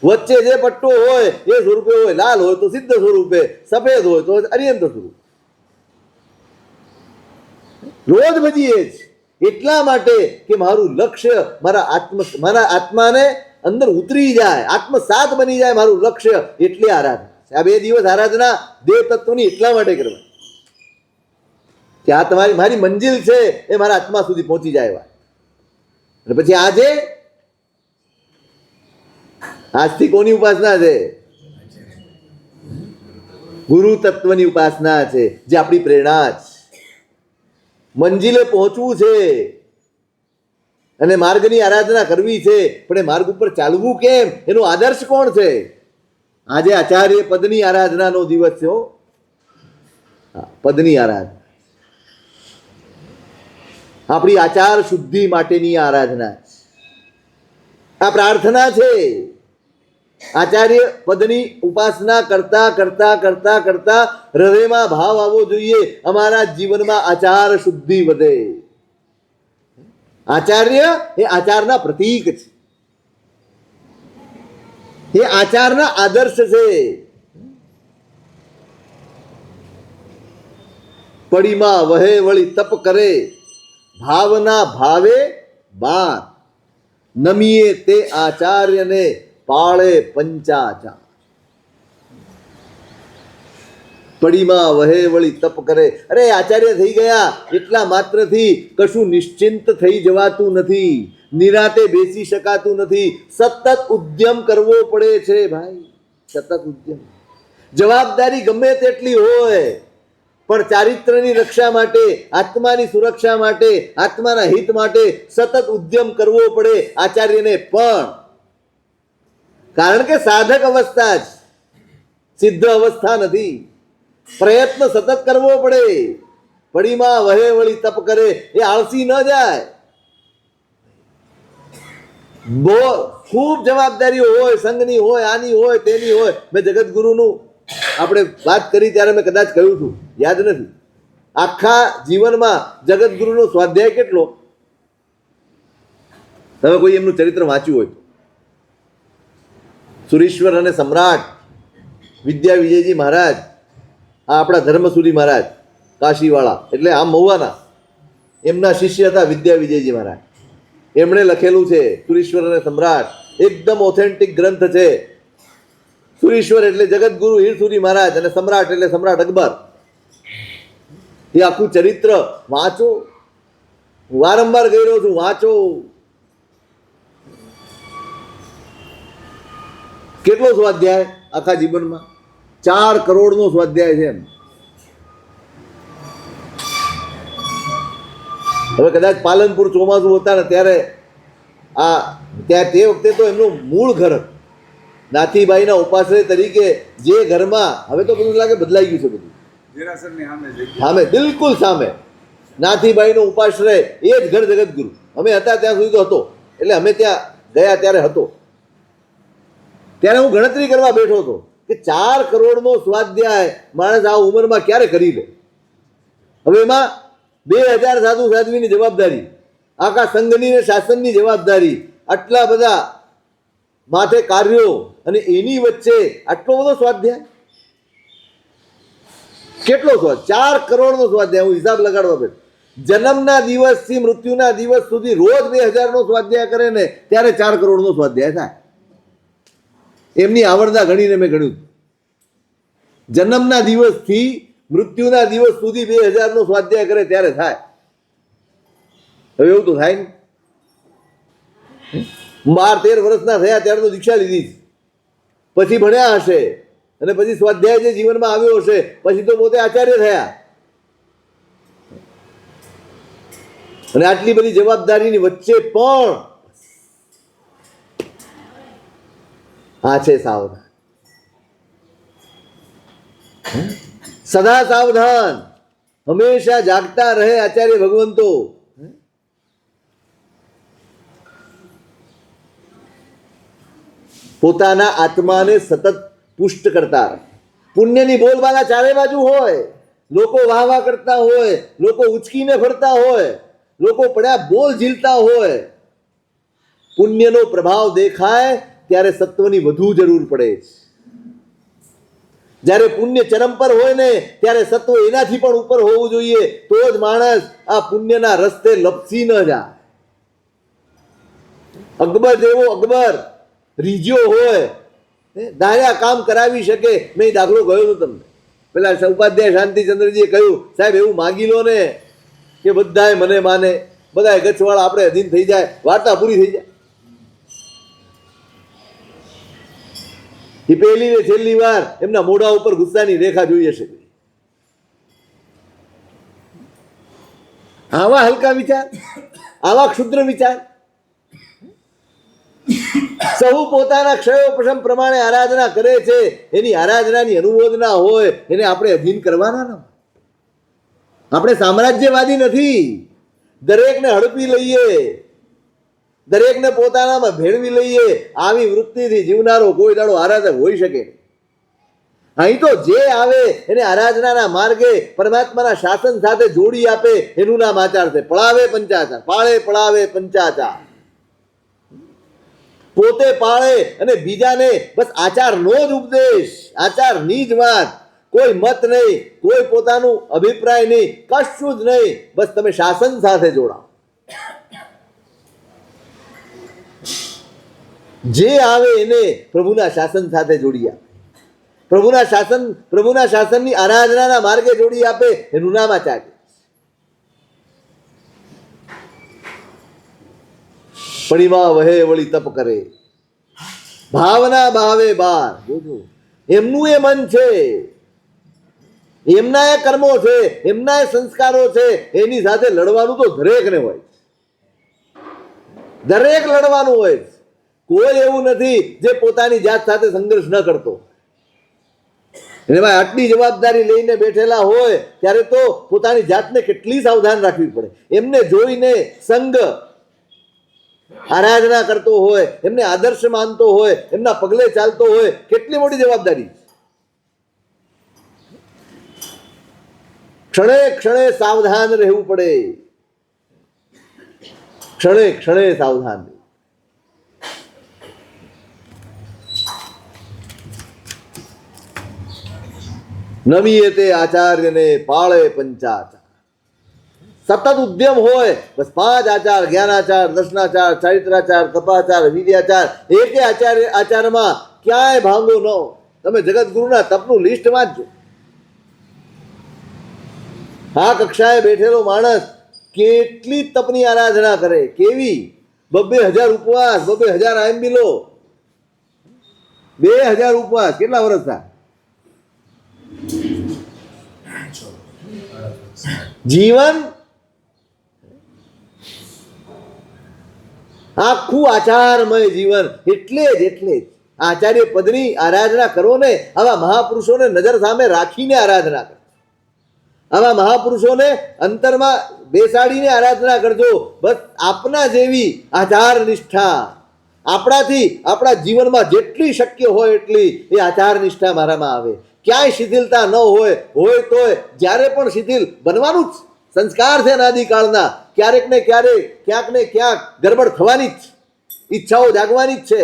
વચ્ચે જે પટ્ટો હોય એ સ્વરૂપે હોય, લાલ હોય તો સિદ્ધ સ્વરૂપે, સફેદ હોય તો અરિયંત સ્વરૂપ. રોજ ભજીએ જ એટલા માટે કે મારું લક્ષ્ય મારા આત્માને અંદર ઉતરી જાય, આત્મસાત બની જાય મારું લક્ષ્ય. એટલે આરાધના. આ 2 દિવસ આરાધના દેવ તત્વની એટલા માટે કરવા કે આ તમારી મારી મંજિલ છે એ મારા આત્મા સુધી પહોંચી જાય. અને પછી આજથી કોની ઉપાસના છે? ગુરુ તત્વની ઉપાસના છે, જે આપણી પ્રેરણા છે. મંજિલે પહોંચવું છે અને માર્ગની આરાધના કરવી છે, પણ એ માર્ગ ઉપર ચાલવું કેમ? એનો આદર્શ કોણ છે? આજે આચાર્ય પદની આરાધનાનો દિવસ છે. પદની આરાધના આપણી આચાર શુદ્ધિ માટેની આરાધના, આ પ્રાર્થના છે. આચાર્ય પદની ઉપાસના કરતા કરતા કરતા કરતા હૃદયમાં ભાવ આવવો જોઈએ, અમારા જીવનમાં આચાર શુદ્ધિ વધે. આચાર્ય એ આચારના પ્રતીક છે, એ આચારના આદર્શ છે. પડીમાં વહે વળી તપ કરે, ભાવના ભાવે બાર, નમીએ તે આચાર્યને પાળે પંચાચાર. પડીમાં વહે વળી તપ કરે. અરે આચાર્ય થઈ ગયા એટલા માત્રથી કશું નિશ્ચિંત થઈ જવાતું નથી, નિરાતે બેસી શકાતું નથી. સતત ઉદ્યમ કરવો પડે છે ભાઈ, સતત ઉદ્યમ. જવાબદારી ગમે તેટલી હોય પણ ચારિત્ર્યની રક્ષા માટે, આત્માની સુરક્ષા માટે, આત્માના હિત માટે સતત ઉદ્યમ કરવો પડે આચાર્યને પણ. કારણ કે સાધક અવસ્થા જ, સિદ્ધ અવસ્થા નથી. પ્રયત્ન સતત કરવો પડે. પડીમાં વહે વળી તપ કરે, એ આળસી ન જાય. બહુ ખૂબ જવાબદારીઓ હોય, સંઘની હોય, આની હોય, તેની હોય. મેં જગતગુરુનું આપણે વાત કરી ત્યારે મેં કદાચ કહ્યું હતું, યાદ નથી. આખા જીવનમાં જગતગુરુનો સ્વાધ્યાય કેટલો? તમે કોઈ એમનું ચરિત્ર વાંચ્યું હોય? સુરેશ્વર અને સમ્રાટ વિદ્યા વિજયજી મહારાજ, આ આપણા ધર્મસુરી મહારાજ કાશીવાળા, એટલે આમ મહુવાના, એમના શિષ્ય હતા વિદ્યા વિજયજી મહારાજ. એમણે લખેલું છે સુરેશ્વર અને સમ્રાટ. એકદમ ઓથેન્ટિક ગ્રંથ છે. સુરેશ્વર એટલે જગતગુરુ હીરસુરી મહારાજ અને સમ્રાટ એટલે સમ્રાટ અકબર. એ આખું ચરિત્ર વાંચો, વારંવાર કહી રહ્યો છું, વાંચો. કેટલો સ્વાધ્યાય આખા જીવનમાં? 4 કરોડનો સ્વાધ્યાય છે એમ. હવે કદાચ પાલનપુર ચોમાસું હતા ને ત્યારે ત્યાં તે વખતે તો એમનું મૂળ ઘર નાથીબાઈના ઉપાશ્રય તરીકે જે ઘરમાં, હવે તો બધું લાગે બદલાઈ ગયું છે બધું, સામે બિલકુલ સામે નાથીબાઈનો ઉપાશ્રય, એ જ ઘર જગતગુરુ. અમે હતા ત્યાં સુધી તો હતો, એટલે અમે ત્યાં ગયા ત્યારે હતો. ત્યારે હું ગણતરી કરવા બેઠો હતો કે 4 કરોડનો સ્વાધ્યાય માણસ આ ઉંમરમાં ક્યારે કરી લે. હવે એમાં 2000 સાધુ સાધ્વીની જવાબદારી, આખા સંઘની ને શાસનની જવાબદારી, આટલા બધા માથે કાર્યો, અને એની વચ્ચે આટલો બધો સ્વાધ્યાય. કેટલો સ્વાધ્યાય? 4 કરોડનો સ્વાધ્યાય. હું હિસાબ લગાડવા બેઠો. જન્મના દિવસથી મૃત્યુના દિવસ સુધી રોજ 2000નો સ્વાધ્યાય કરે ને ત્યારે 4 કરોડનો સ્વાધ્યાય થાય. એમની આવડતા ગણીને મેં ગણ્યું. જન્મના દિવસથી મૃત્યુના દિવસ સુધી 2000નો સ્વાધ્યાય કરે ત્યારે થાય. હવે એવું તો થાય ને. 12-13 વર્ષના થયા ત્યારે તો દીક્ષા લીધી, પછી ભણ્યા હશે, અને પછી સ્વાધ્યાય જે જીવનમાં આવ્યો હશે, પછી તો પોતે આચાર્ય થયા. અને આટલી બધી જવાબદારીની વચ્ચે પણ આ છે સાવધાન, સદા સાવધાન, હંમેશા જાગતા રહે આચાર્ય ભગવંતો. પોતાના આત્માને સતત પુષ્ટ કરતા રહે. પુણ્યની બોલબાલા ચારે બાજુ હોય, લોકો વાહ વાહ કરતા હોય, લોકો ઉચકીને ફરતા હોય, લોકો પડ્યા બોલ ઝીલતા હોય. પુણ્યનો પ્રભાવ દેખાય ત્યારે સત્વની વધુ જરૂર પડે છે. જ્યારે પુણ્ય ચરમ પર હોય ને ત્યારે સત્વ એનાથી પણ ઉપર હોવું જોઈએ, તો જ માણસ આ પુણ્યના રસ્તે લપસી ન જાય. અકબર જેવો અકબર રીજ્યો હોય, ધાર્યા કામ કરાવી શકે. મેં દાખલો કહ્યો હતો તમને. પેલા ઉપાધ્યાય શાંતિચંદ્રજીએ કહ્યું, સાહેબ એવું માગી લો ને કે બધાય મને માને, બધા ગચ્છવાળા આપણે અધીન થઈ જાય, વાર્તા પૂરી થઈ જાય. એ પહેલી ને છેલ્લી વાર એમના મોઢા ઉપર ગુસ્સાની રેખા જોઈ હશે. આવા હલકા વિચાર, આવા ક્ષુદ્ર વિચાર. સહુ પોતાના ક્ષયોપશમ પ્રમાણે આરાધના કરે છે, એની આરાધનાની અનુમોદના હોય, એને આપણે અધીન કરવાના ન. આપણે સામ્રાજ્યવાદી નથી. દરેકને હડપી લઈએ, દરેકને પોતાનામાં ભેળવી લઈએ, આવી વૃત્તિથી જીવનારો કોઈ દાડો આરાધક હોઈ શકે. અહીં તો જે આવે એને આરાધનાના માર્ગે પરમાત્માના શાસન સાથે જોડી આપે, એનું નામ આચાર છે. પળાવે પંચાચાર, પાળે પળાવે પંચાચાર. પોતે પાળે અને બીજાને બસ આચારનો જ ઉપદેશ, આચારની જ વાત. કોઈ મત નહીં, કોઈ પોતાનું અભિપ્રાય નહીં, કશું જ નહીં. બસ તમે શાસન સાથે જોડાઓ. જે આવે એને પ્રભુના શાસન સાથે જોડી આપે, પ્રભુના શાસનની આરાધનાના માર્ગે જોડી આપે, એનું નામ આચાર્ય. પડીમાં વહે વળી તપ કરે, ભાવના ભાવે બાર. જોજો, એમનું એ મન છે, એમના એ કર્મો છે, એમના એ સંસ્કારો છે. એની સાથે લડવાનું તો દરેકને હોય, દરેક લડવાનું હોય. કોઈ એવું નથી જે પોતાની જાત સાથે સંઘર્ષ ન કરતો. એટલે ભાઈ આટલી જવાબદારી લઈને બેઠેલા હોય ત્યારે તો પોતાની જાતને કેટલી સાવધાન રાખવી પડે. એમને જોઈને સંઘ આરાધના કરતો હોય, એમને આદર્શ માનતો હોય, એમના પગલે ચાલતો હોય, કેટલી મોટી જવાબદારી. ક્ષણે ક્ષણે સાવધાન રહેવું પડે, ક્ષણે ક્ષણે સાવધાન. નમીએ તે આચાર્યને પાળે પંચાચાર. સતત ઉદ્યમ હોય, બસ 5 આચાર, જ્ઞાનાચાર, દર્શનાચાર, ચારિત્રાચાર, તપાચાર, વિદ્યાચાર. એકે આચારમાં ક્યાંય ભાંગો ન. તમે જગતગુરુના તપનું લિસ્ટ વાંચજો. આ કક્ષાએ બેઠેલો માણસ કેટલી તપની આરાધના કરે, કેવી 2,000 ઉપવાસ, 2,000 આંબીલો, 2,000 ઉપવાસ. કેટલા વર્ષ થાય? જીવન આખું આચારમય જીવન. એટલે જ આચાર્ય પદની આરાધના કરો ને, આવા મહાપુરુષોને નજર સામે રાખીને આરાધના કરો, આવા મહાપુરુષોને અંતરમાં બેસાડીને આરાધના કરજો. બસ આપના જેવી આચાર નિષ્ઠા, આપણાથી આપણા જીવનમાં જેટલી શક્ય હોય એટલી એ આચાર નિષ્ઠા મારામાં આવે. ક્યાંય શિથિલતા ન હોય તોય જ્યારે પણ શિથિલ બનવાનું જ. સંસ્કાર છે અનાદિકાળના. ક્યારેક ને ક્યારેક, ક્યાંક ને ક્યાંક ગડબડ થવાની જ, ઈચ્છાઓ જાગવાની જ છે,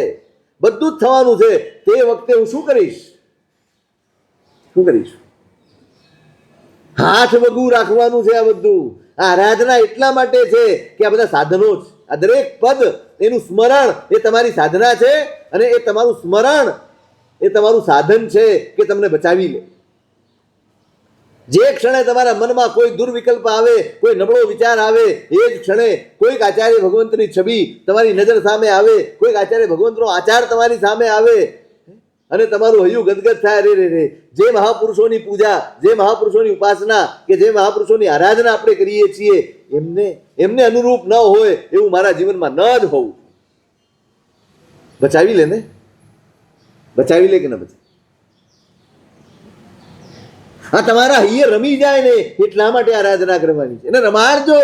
બધું જ થવાનું છે. તે વખતે હું શું કરીશ? હાથ વગું રાખવાનું છે. આ બધું આ આરાધના એટલા માટે છે કે આ બધા સાધનો જ, આ દરેક પદ એનું સ્મરણ એ તમારી સાધના છે, અને એ તમારું સ્મરણ એ તમારું સાધન છે કે તમને બચાવી લે. જે ક્ષણે તમારા મનમાં કોઈ દુર્વિકલ્પ આવે, કોઈ નબળો વિચાર આવે, એ જ ક્ષણે કોઈક આચાર્ય ભગવંતની છબી તમારી નજર સામે આવે, કોઈક આચાર્ય ભગવંતનો આચાર તમારી સામે આવે, અને તમારું હૈયું ગદગદ થાય. રે જે મહાપુરુષોની પૂજા, જે મહાપુરુષોની ઉપાસના કે જે મહાપુરુષોની આરાધના આપણે કરીએ છીએ, એમને અનુરૂપ ન હોય એવું મારા જીવનમાં ન જ હોવું. બચાવી લે ને, બચાવી લે કે ન બચાવી? આ તમારા હૈયે રમી જાય ને એટલા માટે આરાધના કરવાની છે. એને રમાડજો,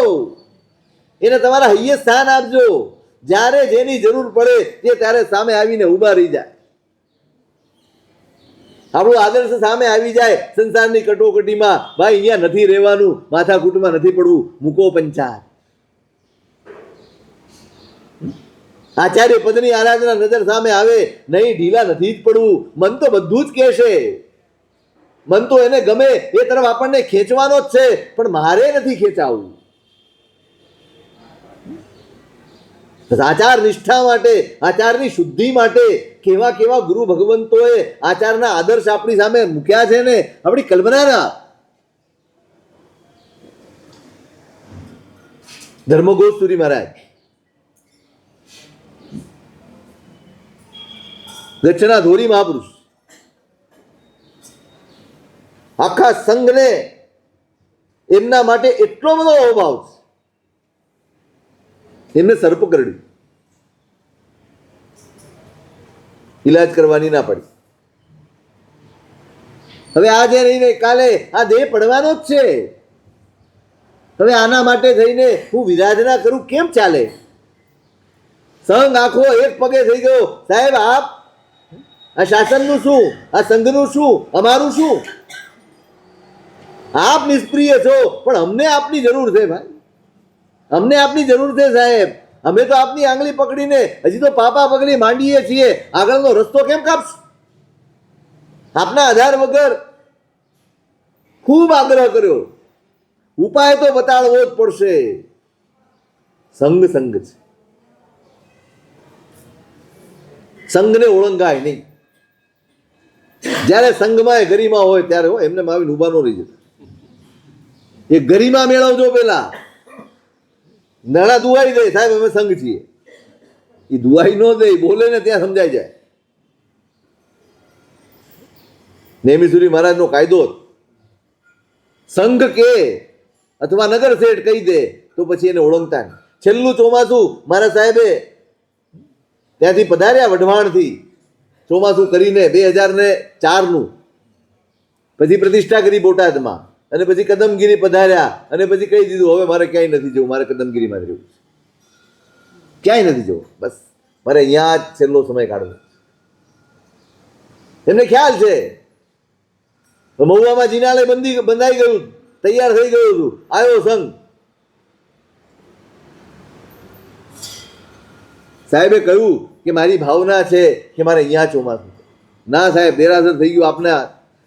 એને તમારા હૈયે સ્થાન આપજો. જ્યારે જેની જરૂર પડે તે ત્યારે સામે આવીને ઊભા રહી જાય. આપણું આદર્શ સામે આવી જાય સંસારની કટોકટીમાં, ભાઈ અહીંયા નથી રહેવાનું, માથાકૂટમાં નથી પડવું, મૂકો પંચાર. આચાર્ય પદની આરાધના નજર સામે આવે, નહીં ઢીલા નથી જ પડવું. મન તો બધું જ કહેશે, મન તો એને ગમે એ તરફ આપણને ખેંચવાનો જ છે, પણ મારે નથી ખેંચાવું. આચાર નિષ્ઠા માટે, આચારની શુદ્ધિ માટે કેવા કેવા ગુરુ ભગવંતોએ આચારના આદર્શ આપણી સામે મૂક્યા છે ને, આપણી કલ્પનાના. ધર્મગોસ્તુરી મહારાજ, દક્ષિણા ધોરી મહાપુરુષ, આખા સંઘને એમના માટે એટલો બધો અભાવ છે, એમને સર્પ કરડ્યું, ઈલાજ કરવાની ના પડી. હવે આજે રહીને કાલે આ દેહ પડવાનો જ છે. હવે આના માટે થઈને હું વિરાધના કરું કેમ ચાલે? સંઘ આખો એક પગે થઈ ગયો. સાહેબ આપ, આ શાસનનું શું, આ સંઘનું શું, અમારું શું? આપ નિષ્પ્રિય છો, પણ અમને આપની જરૂર છે ભાઈ, અમને આપની જરૂર છે સાહેબ. અમે તો આપની આંગળી પકડીને હજી તો પાપા પગલી માંડીએ છીએ. આગળનો રસ્તો કેમ કાપશું? આપના આધાર વગર ખૂબ આગ્રહ કર્યો, ઉપાય તો બતાડવો જ પડશે. સંઘ છે, સંઘને ઓળંગાય નહીં. જ્યારે સંઘમાં એ ગરિમા હોય ત્યારે એમને આવીને ઉભા ન રહી જતા. એ ગરિમા મેળવજો પેલા. નાણા દુહાઈ દે, સાહેબ અમે સંઘ છીએ. એ દુહાઈ ન દે, બોલે ને ત્યાં સમજાઈ જાય. નેમિસુરી મહારાજનો કાયદો, સંઘ કે અથવા નગર શેઠ કહી દે તો પછી એને ઓળંગતા નહીં. છેલ્લું ચોમાસું મારા સાહેબે ત્યાંથી પધાર્યા વઢવાણથી, ચોમાસું કરીને 2004નું, પછી પ્રતિષ્ઠા કરી બોટાદમાં, અને પછી કદમગીરી પધાર્યા, અને પછી કહી દીધું હવે મારે ક્યાંય નથી જવું, મારે કદમગીરીમાં જ રહેવું, ક્યાંય નથી જવું, બસ મારે અહીંયા જ છેલ્લો સમય કાઢવો. એમને ખ્યાલ છે મહુવામાં જિનાલય બંધાઈ ગયું, તૈયાર થઈ ગયું હતું, આવ્યો સંઘ. સાહેબે કહ્યું કે મારી ભાવના છે કે મારે અહીંયા ચોમાસું. ના સાહેબ, દેરાસર થઈ ગયું,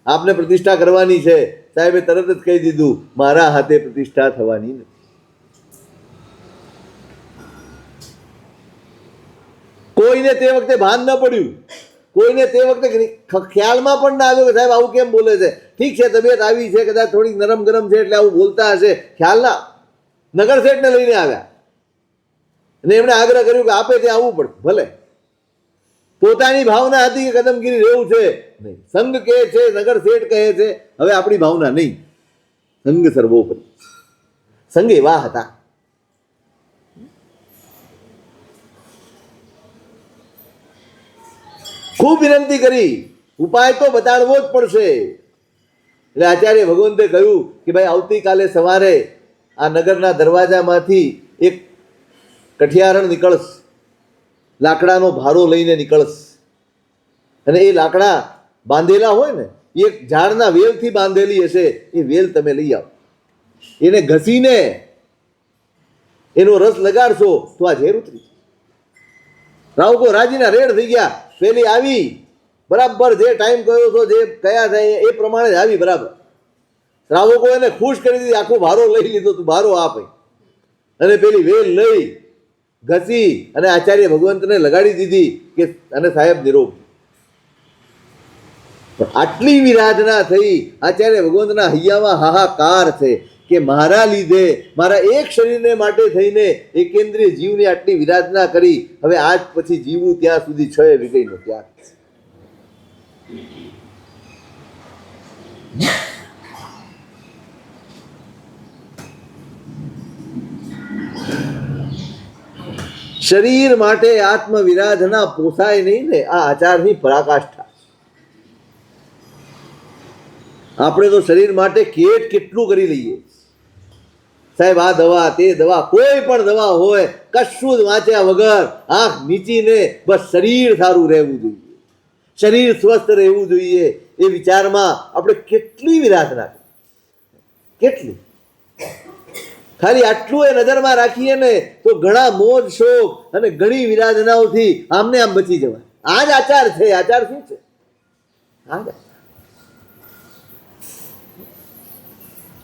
આપને પ્રતિષ્ઠા કરવાની છે. સાહેબે તરત જ કહી દીધું મારા હાથે પ્રતિષ્ઠા થવાની નથી. કોઈને તે વખતે ભાન ન પડ્યું, કોઈને તે વખતે ખ્યાલમાં પણ ના આવ્યો કે સાહેબ આવું કેમ બોલે છે. ઠીક છે, તબિયત આવી છે, કદાચ થોડીક નરમ ગરમ છે એટલે આવું બોલતા હશે, ખ્યાલ ના. નગર શેઠને લઈને આવ્યા અને એમણે આગ્રહ કર્યો કે આપે ત્યાં આવવું પડે. ભલે પોતાની ભાવના હતી કે કદમગીરી રહેવું છે, નહીં. સંઘ કહે છે, નગર શેઠ કહે છે, હવે આપણી ભાવના નહીં. સંઘ સર્વોપરી. સંઘ એવા હતા. ખૂબ વિનંતી કરી, ઉપાય તો બતાડવો જ પડશે. એટલે આચાર્ય ભગવંતે કહ્યું કે ભાઈ આવતીકાલે સવારે આ નગરના દરવાજામાંથી એક કઠિયારણ નીકળશ, લાકડાનો ભારો લઈને નીકળશ, અને એ લાકડા બાંધેલા હોય ને, એક ઝાડના વેલથી બાંધેલી હશે, એ વેલ તમે લઈ આવો. એને ઘસીને એનો રસ લગાડશો તો આ ઝેર ઉતરી. રાવકો રાજીના રેડ થઈ ગયા. પેલી આવી બરાબર, જે ટાઈમ કહ્યો હતો, જે કયા થાય એ પ્રમાણે જ આવી બરાબર. રાવકો એને ખુશ કરી દીધી, આખો ભારો લઈ લીધો, તું ભારો આપે. અને પેલી વેલ લઈ ઘસી અને આચાર્ય ભગવંતને લગાડી દીધી કે અને સાહેબ નિરોગ. આટલી વિરાધના થઈ. આચાર્ય ભગવંતના હૈયામાં હાહાકાર છે કે મારા લીધે, મારા એક શરીરને માટે થઈને એકેન્દ્રિય જીવની આટલી વિરાધના કરી, હવે આજ પછી જીવું ત્યાં સુધી 6 વિગઈનો ત્યાગ. શરીર માટે આત્મ વિરાધના પોસાય નહીં ને, આ આચારની પરાકાષ્ઠા. આપણે તો શરીર માટે કેટલું કરી લઈએ સાહેબ, આ દવા તે દવા, કોઈ પણ દવા હોય, કશું જ વાંચ્યા વગર આંખ નીચીને બસ શરીર સારું રહેવું જોઈએ, શરીર સ્વસ્થ રહેવું જોઈએ, એ વિચારમાં આપણે કેટલી વિરાધના, કેટલી. ખાલી આટલું એ નજરમાં રાખીએ ને તો ઘણા મોજ શોખ અને ઘણી વિરાધનાઓથી આમને આમ બચી જવાય. આ જ આચાર છે. આચાર શું છે? આ જ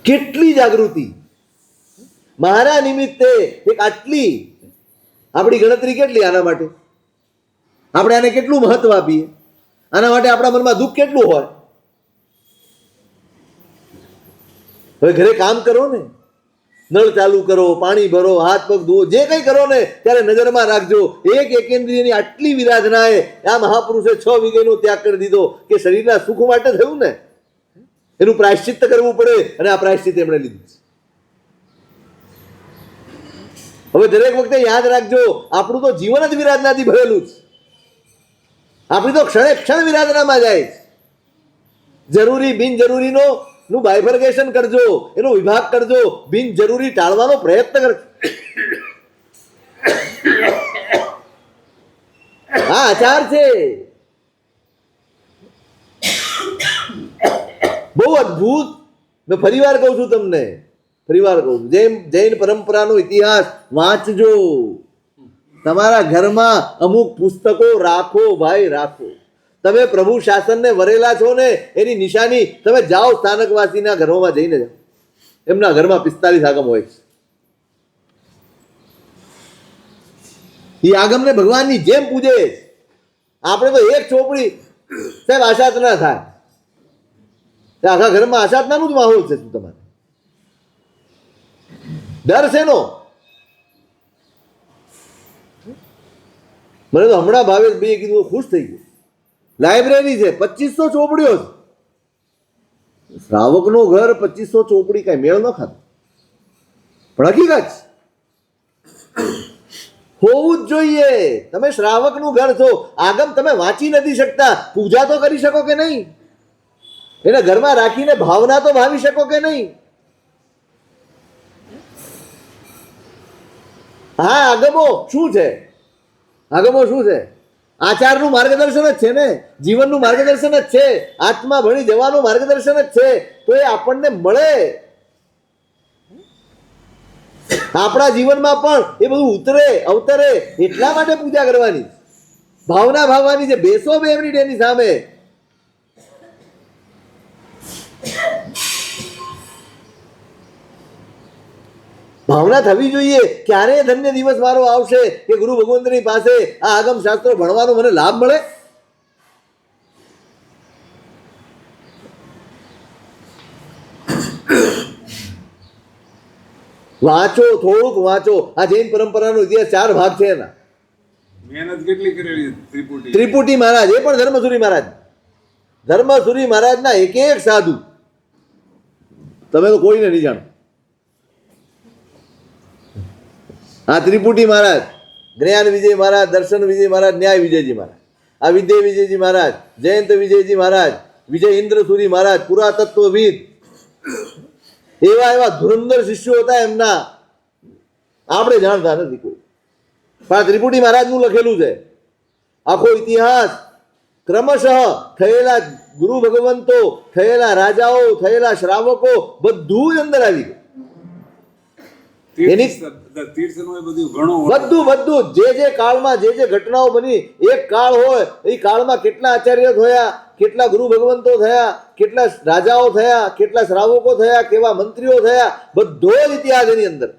કેટલી જાગૃતિ. મારા નિમિત્તે એક આટલી આપણી ગણતરી કેટલી આના માટે, આપણે આને કેટલું મહત્વ આપીએ, આના માટે આપણા મનમાં દુઃખ કેટલું હોય. હવે ઘરે કામ કરો ને, નળ ચાલુ કરો, પાણી ભરો, હાથ પગ ધોવો, જે કંઈ કરો ને ત્યારે નજરમાં રાખજો એક એકેન્દ્રિયની આટલી વિરાધનાએ આ મહાપુરુષે 6 વિગઈનો ત્યાગ કરી દીધો કે શરીરના સુખ માટે થયું ને, એનું પ્રાયશ્ચિત્ત કરવું પડે, અને આ પ્રાયશ્ચિત્ત એમણે લીધું. હવે દરેક વખતે યાદ રાખજો, આપણું તો જીવન જ વિરાધનાથી ભરેલું છે. આપણી તો ક્ષણે ક્ષણ વિરાધનામાં જાય. જરૂરી બિનજરૂરીનો નું બાયફર્ગેશન કરજો, એનો વિભાગ કરજો, બિનજરૂરી ટાળવાનો પ્રયત્ન કરજો. હા આચાર છે, બહુ અદભુત. મેં ફરીવાર કહું છું તમને, ફરીવાર કહું છું, જૈન પરંપરાનો ઇતિહાસ વાંચજો. તમારા ઘરમાં અમુક પુસ્તકો રાખો ભાઈ, રાખો. તમે પ્રભુ શાસનને વરેલા છો ને, એની નિશાની તમે જાઓ સ્થાનકવાસીના ઘરોમાં જઈને જાઓ, એમના ઘરમાં 45 આગમ હોય છે. એ આગમને ભગવાનની જેમ પૂજે. આપણે તો એક ચોપડી સાહેબ આશાત ના થાય, આખા ઘરમાં આશાતનાનું જ માહોલ છે. શું તમારે ડર છે નો? મને તો હમણાં ભાવેશભાઈએ કીધું, ખુશ થઈ ગયું. લાઇબ્રેરી છે, 2500 ચોપડીઓ છે. શ્રાવકનું ઘર 2500 ચોપડી કઈ મેળ ન ખાતો, પણ હકીકત હોવું જ જોઈએ. તમે શ્રાવકનું ઘર છો, આગમ તમે વાંચી નથી શકતા, પૂજા તો કરી શકો કે નહીં? એને ઘરમાં રાખીને ભાવના તો ભાવી શકો કે નહીં? હા, આગમો શું છે? આગમો શું છે? આચારનું માર્ગદર્શન જ છે ને, જીવનનું માર્ગદર્શન જ છે, આત્મા ભણી જવાનું માર્ગદર્શન જ છે. તો એ આપણને મળે. આપણા જીવનમાં પણ એ બધું ઉતરે અવતરે, એટલા માટે પૂજા કરવાની, ભાવના ભાવવાની છે. બેસો બે એવરી ડે ની સામે. ભાવના થવી જોઈએ, ક્યારે ધન્ય દિવસ મારો આવશે કે ગુરુ ભગવંતની પાસે આ આગમ શાસ્ત્રો ભણવાનો મને લાભ મળે. વાંચો, થોડુંક વાંચો. આ જૈન પરંપરાનો ઇતિહાસ 4 ભાગ છે એના. મહેનત કેટલી કરેલી ત્રિપુટી મહારાજ, એ પણ ધર્મસુરી મહારાજ. ધર્મસુરી મહારાજના એક એક સાધુ, તમે તો કોઈને નહીં જાણો. આ ત્રિપુટી મહારાજ, જ્ઞાન વિજય મહારાજ, દર્શન વિજય મહારાજ, ન્યાય વિજયજી મહારાજ, આ વિજય વિજયજી મહારાજ, જયંત વિજયજી મહારાજ, વિજય ઇન્દ્રસુરી મહારાજ, પુરાતત્વવિદ, એવા એવા ધુરંધર શિષ્યો હતા એમના, આપણે જાણતા નથી કોઈ. પણ આ ત્રિપુટી મહારાજનું લખેલું છે આખો ઇતિહાસ, ક્રમશઃ થયેલા ગુરુ ભગવંતો, થયેલા રાજાઓ, થયેલા શ્રાવકો, બધું જ અંદર આવી ગયું. એની- તીર્થનું એ બધું ઘણું બધું જે જે કાળમાં જે જે ઘટનાઓ બની, એક કાળ હોય એ કાળમાં કેટલા આચાર્ય થયા, કેટલા ગુરુ ભગવંતો થયા, કેટલા રાજાઓ થયા, કેટલા શ્રાવકો થયા, કેવા મંત્રીઓ થયા, બધો જ ઇતિહાસ એની અંદર.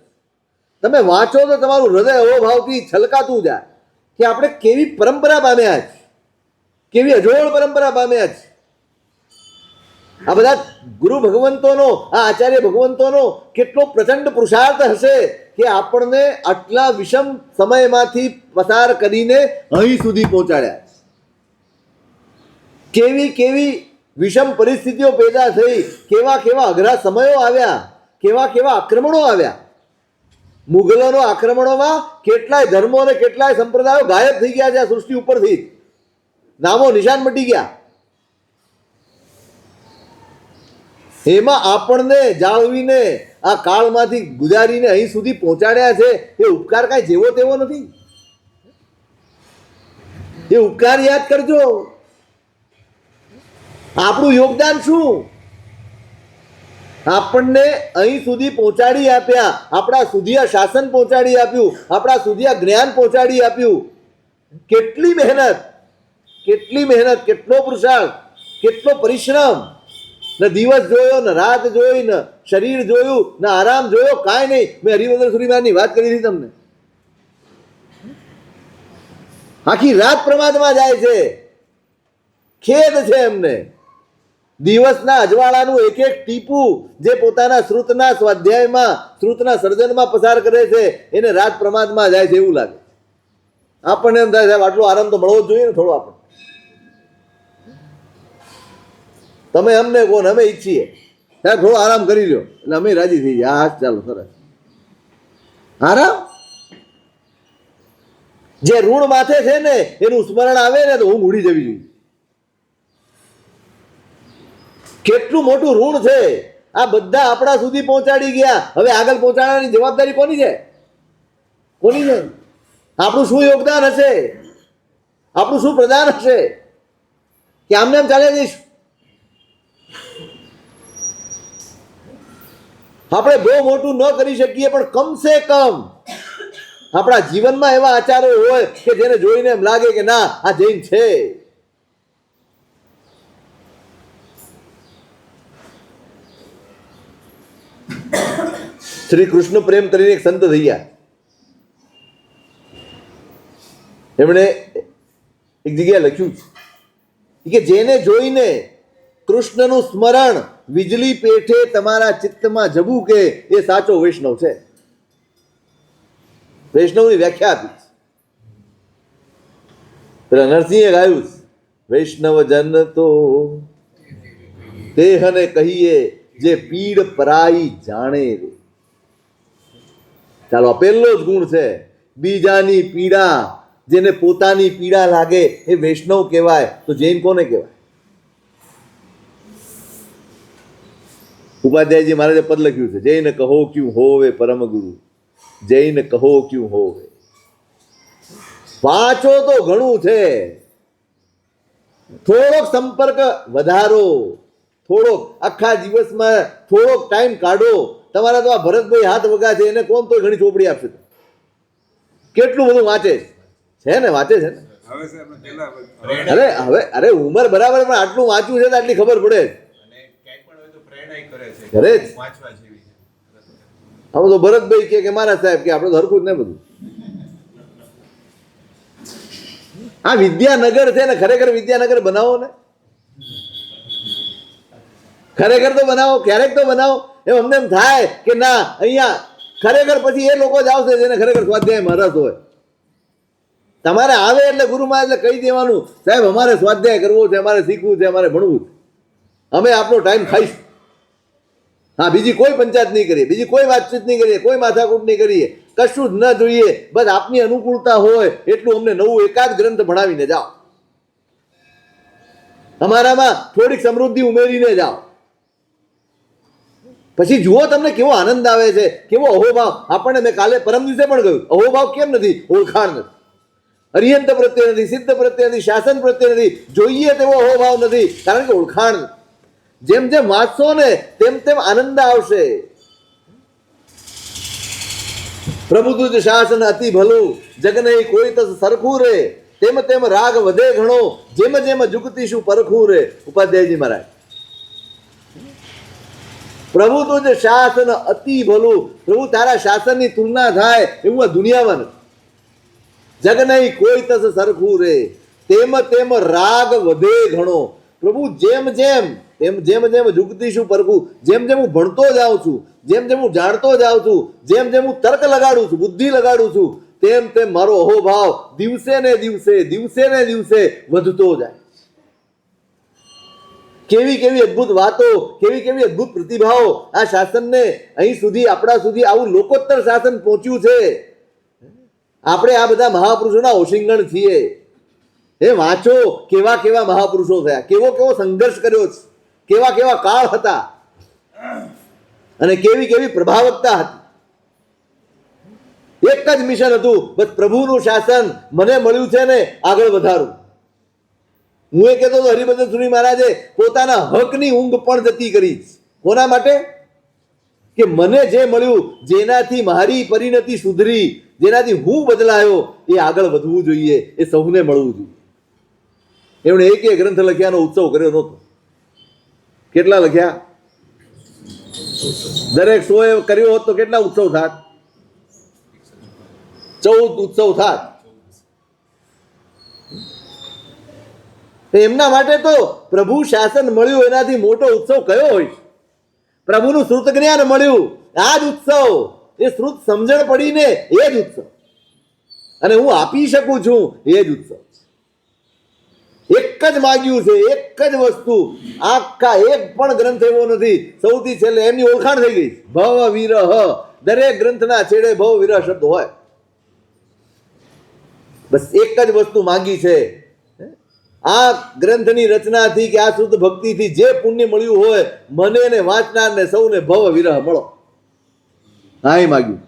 તમે વાંચો તો તમારું હૃદય અહોભાવથી છલકાતું જાય કે આપણે કેવી પરંપરા પામ્યા છે, કેવી અજોડ પરંપરા પામ્યા છે. આ બધા ગુરુ ભગવંતોનો, આ આચાર્ય ભગવંતોનો કેટલો પ્રચંડ પુરુષાર્થ હશે કે આપણને આટલા વિષમ સમયમાંથી પસાર કરીને અહીં સુધી પહોંચાડ્યા. કેવી કેવી વિષમ પરિસ્થિતિઓ પેદા થઈ, કેવા કેવા અઘરા સમયો આવ્યા, કેવા કેવા આક્રમણો આવ્યા. મુગલોનો આક્રમણોમાં કેટલાય ધર્મો અને કેટલાય સંપ્રદાયો ગાયબ થઈ ગયા છે આ સૃષ્ટિ ઉપરથી, નામો નિશાન મટી ગયા. એમાં આપણને જાળવીને આ કાળમાંથી ગુજારીને અહીં સુધી પહોંચાડ્યા છે. એ ઉપકાર કાંઈ જેવો તેવો નથી. એ ઉપકાર યાદ કરજો. આપણું યોગદાન શું? આપણને અહીં સુધી પહોંચાડી આપ્યા, આપણા સુધી આ શાસન પહોંચાડી આપ્યું, આપણા સુધી આ જ્ઞાન પહોંચાડી આપ્યું. કેટલી મહેનત, કેટલો પુરુષાર્થ, કેટલો પરિશ્રમ. ન દિવસ જોયો, ન રાત જોઈ, ન શરીર જોયું, ન આરામ જોયો, કાંઈ નહીં. મેં હરિવર્ધન સુરીમાની વાત કરી હતી તમને. આખી રાત પ્રમાદમાં જાય છે. ખેદ છે એમને. દિવસના અજવાળાનું એક એક ટીપું જે પોતાના શ્રુતના સ્વાધ્યાયમાં, શ્રુતના સર્જનમાં પસાર કરે છે, એને રાત પ્રમાદમાં જાય છે એવું લાગે. આપણને એમ થાય સાહેબ આટલો આરામ તો મળવો જ જોઈએ ને થોડો. આપણે તમે અમને કહો ને અમે ઈચ્છીએ સાહેબ થોડો આરામ કરી લો એટલે અમે રાજી થઈ જાય. હા ચાલો સરસ આરામ. જે ઋણ માથે છે ને એનું સ્મરણ આવે ને તો ઊંઘ ઉડી જવી જોઈએ. કેટલું મોટું ઋણ છે. આ બધા આપણા સુધી પહોંચાડી ગયા. હવે આગળ પહોંચાડવાની જવાબદારી કોની છે? કોની છે? આપણું શું યોગદાન હશે? આપણું શું પ્રદાન હશે? કે આમને એમ ચાલે જઈશું? આપણે બહુ મોટું ન કરી શકીએ પણ કમસે કમ આપણા જીવનમાં એવા આચારો હોય કે જેને જોઈને એમ લાગે કે ના આ જૈન છે. શ્રી કૃષ્ણ પ્રેમ કરીને એક સંત થયા. એમણે એક જગ્યાએ લખ્યું છે કે જેને જોઈને કૃષ્ણનું સ્મરણ વીજળી પેઠે તમારા ચિત્તમાં જવું કે એ સાચો વૈષ્ણવ છે. વૈષ્ણવની વ્યાખ્યા આપી છે. પેલા નરસિંહે ગાયું છે, વૈષ્ણવ જન તો દેહને કહીએ જે પીડ પરાઈ જાણે રે. ચાલો આ પહેલો જ ગુણ છે. બીજાની પીડા, જેને પોતાની પીડા લાગે એ વૈષ્ણવ કહેવાય. તો જૈન કોને કહેવાય? ઉપાધ્યાયજી મહારાજે પદ લખ્યું છે, જૈન કહો ક્યું હોવે પરમ ગુરુ, જૈન કહો ક્યું હોવે. વાંચો તો ઘણું છે. થોડોક સંપર્ક વધારો, થોડોક આખા દિવસમાં થોડોક ટાઈમ કાઢો. તમારા તો આ ભરતભાઈ હાથ વગા છે, એને કોણ તો ઘણી ચોપડી આપશે. કેટલું બધું વાંચે છે ને, વાંચે છે ને. હવે સાહેબ પેલા અરે ઉંમર બરાબર પણ આટલું વાંચ્યું છે તો આટલી ખબર પડે ઘરે જ. હવે તો ભરતભાઈ કે મારા સાહેબ કે આપણે તો હરખું જ ને બધું. આ વિદ્યાનગર છે ને, ખરેખર વિદ્યાનગર બનાવો ને, ખરેખર તો બનાવો, ક્યારેક તો બનાવો. એમ અમને એમ થાય કે ના અહીંયા ખરેખર પછી એ લોકો જ આવશે જેને ખરેખર સ્વાધ્યાયમાં રસ હોય. તમારે આવે એટલે ગુરુમાં એટલે કહી દેવાનું, સાહેબ અમારે સ્વાધ્યાય કરવો છે, અમારે શીખવું છે, અમારે ભણવું છે, અમે આપણો ટાઈમ ખાઈશું. હા, બીજી કોઈ પંચાયત નહીં કરીએ, બીજી કોઈ વાતચીત નહીં કરીએ, કોઈ માથાકૂટ નહીં કરીએ, કશું જ ન જોઈએ. બસ આપની અનુકૂળતા હોય એટલું અમને નવું એકાદ ગ્રંથ ભણાવીને જાઓ. અમારામાં થોડીક સમૃદ્ધિ ઉમેરીને જાઓ, પછી જુઓ તમને કેવો આનંદ આવે છે, કેવો અહોભાવ. આપણને મેં કાલે પરમ દિવસે પણ કહ્યું, અહોભાવ કેમ નથી? ઓળખાણ નથી, અરિયંત પ્રત્યે નથી, સિદ્ધ પ્રત્યે નથી, શાસન પ્રત્યે નથી, જોઈએ તેવો અહોભાવ નથી, કારણ કે ઓળખાણ નથી. જેમ જેમ વાંચશો ને તેમ તેમ આનંદ આવશે. પ્રભુ તુજ શાસન અતિ ભલું, જગ નહીં કોઈ તસ સરખું રે, તેમ તેમ રાગ વધે ઘણો, જેમ જેમ જુગતી શું પરખું રે. ઉપાધ્યાયજી મહારાજ, પ્રભુ તુજ શાસન અતિ ભલું, પ્રભુ તારા શાસનની તુલના થાય એવું આ દુનિયામાં નથી. જગ નહીં કોઈ તસ સરખું રે, તેમ તેમ રાગ વધે ઘણો. પ્રભુ જેમ જેમ જુગતી શું પરખું, જેમ જેમ હું ભણતો જાઉં છું, જેમ જેમ હું જાણતો જાઉં છું, જેમ જેમ હું તર્ક લગાડું છું, બુદ્ધિ લગાડું છું, તેમ તેમ મારો અહોભાવ દિવસે ને દિવસે વધતો જાય. કેવી કેવી અદ્ભુત વાતો, કેવી કેવી અદ્ભુત પ્રતિભાઓ આ શાસનને અહીં સુધી, આપણા સુધી આવું લોકોત્તર શાસન પહોંચ્યું છે. આપણે આ બધા મહાપુરુષોના ઓશિંગણ છીએ. એ વાંચો, કેવા કેવા મહાપુરુષો થયા, કેવો કેવો સંઘર્ષ કર્યો છે, કેવા કેવા કાળ હતા અને કેવી કેવી પ્રભાવકતા હતી. એક જ મિશન હતું, બસ પ્રભુનું શાસન મને મળ્યું છે ને આગળ વધારું. હું એ કહેતો હતો, હરિભજન સુરી મહારાજે પોતાના હકની ઊંઘ પણ જતી કરી. કોના માટે? કે મને જે મળ્યું, જેનાથી મારી પરિણતિ સુધરી, જેનાથી હું બદલાયો, એ આગળ વધવું જોઈએ, એ સૌને મળવું જોઈએ. એમણે એક ગ્રંથ લખ્યાનો ઉત્સવ કર્યો નહોતો. કેટલા લખ્યા? દરેક 100 કર્યો હોત તો કેટલા ઉત્સવ થાત? 14 ઉત્સવ થાત. એમના માટે તો પ્રભુ શાસન મળ્યું એનાથી મોટો ઉત્સવ કયો હોય? પ્રભુનું શ્રુત જ્ઞાન મળ્યું, આ જ ઉત્સવ. એ શ્રુત સમજણ પડીને એ જ ઉત્સવ, અને હું આપી શકું છું એ જ ઉત્સવ. એક જ માગ્યું છે, એક જ વસ્તુ. આખા એક પણ ગ્રંથ એવો નથી. સૌથી છેલ્લે એમની ઓળખાણ થઈ ગઈ, ભવ વિરહ. દરેક ગ્રંથના છેડે ભવ વિરહ શબ્દ હોય. બસ એક જ વસ્તુ માંગી છે. આ ગ્રંથની રચનાથી કે આ શુદ્ધ ભક્તિથી જે પુણ્ય મળ્યું હોય, મને ને વાંચનારને સૌને ભવ વિરહ મળો. હા, એ માગ્યું.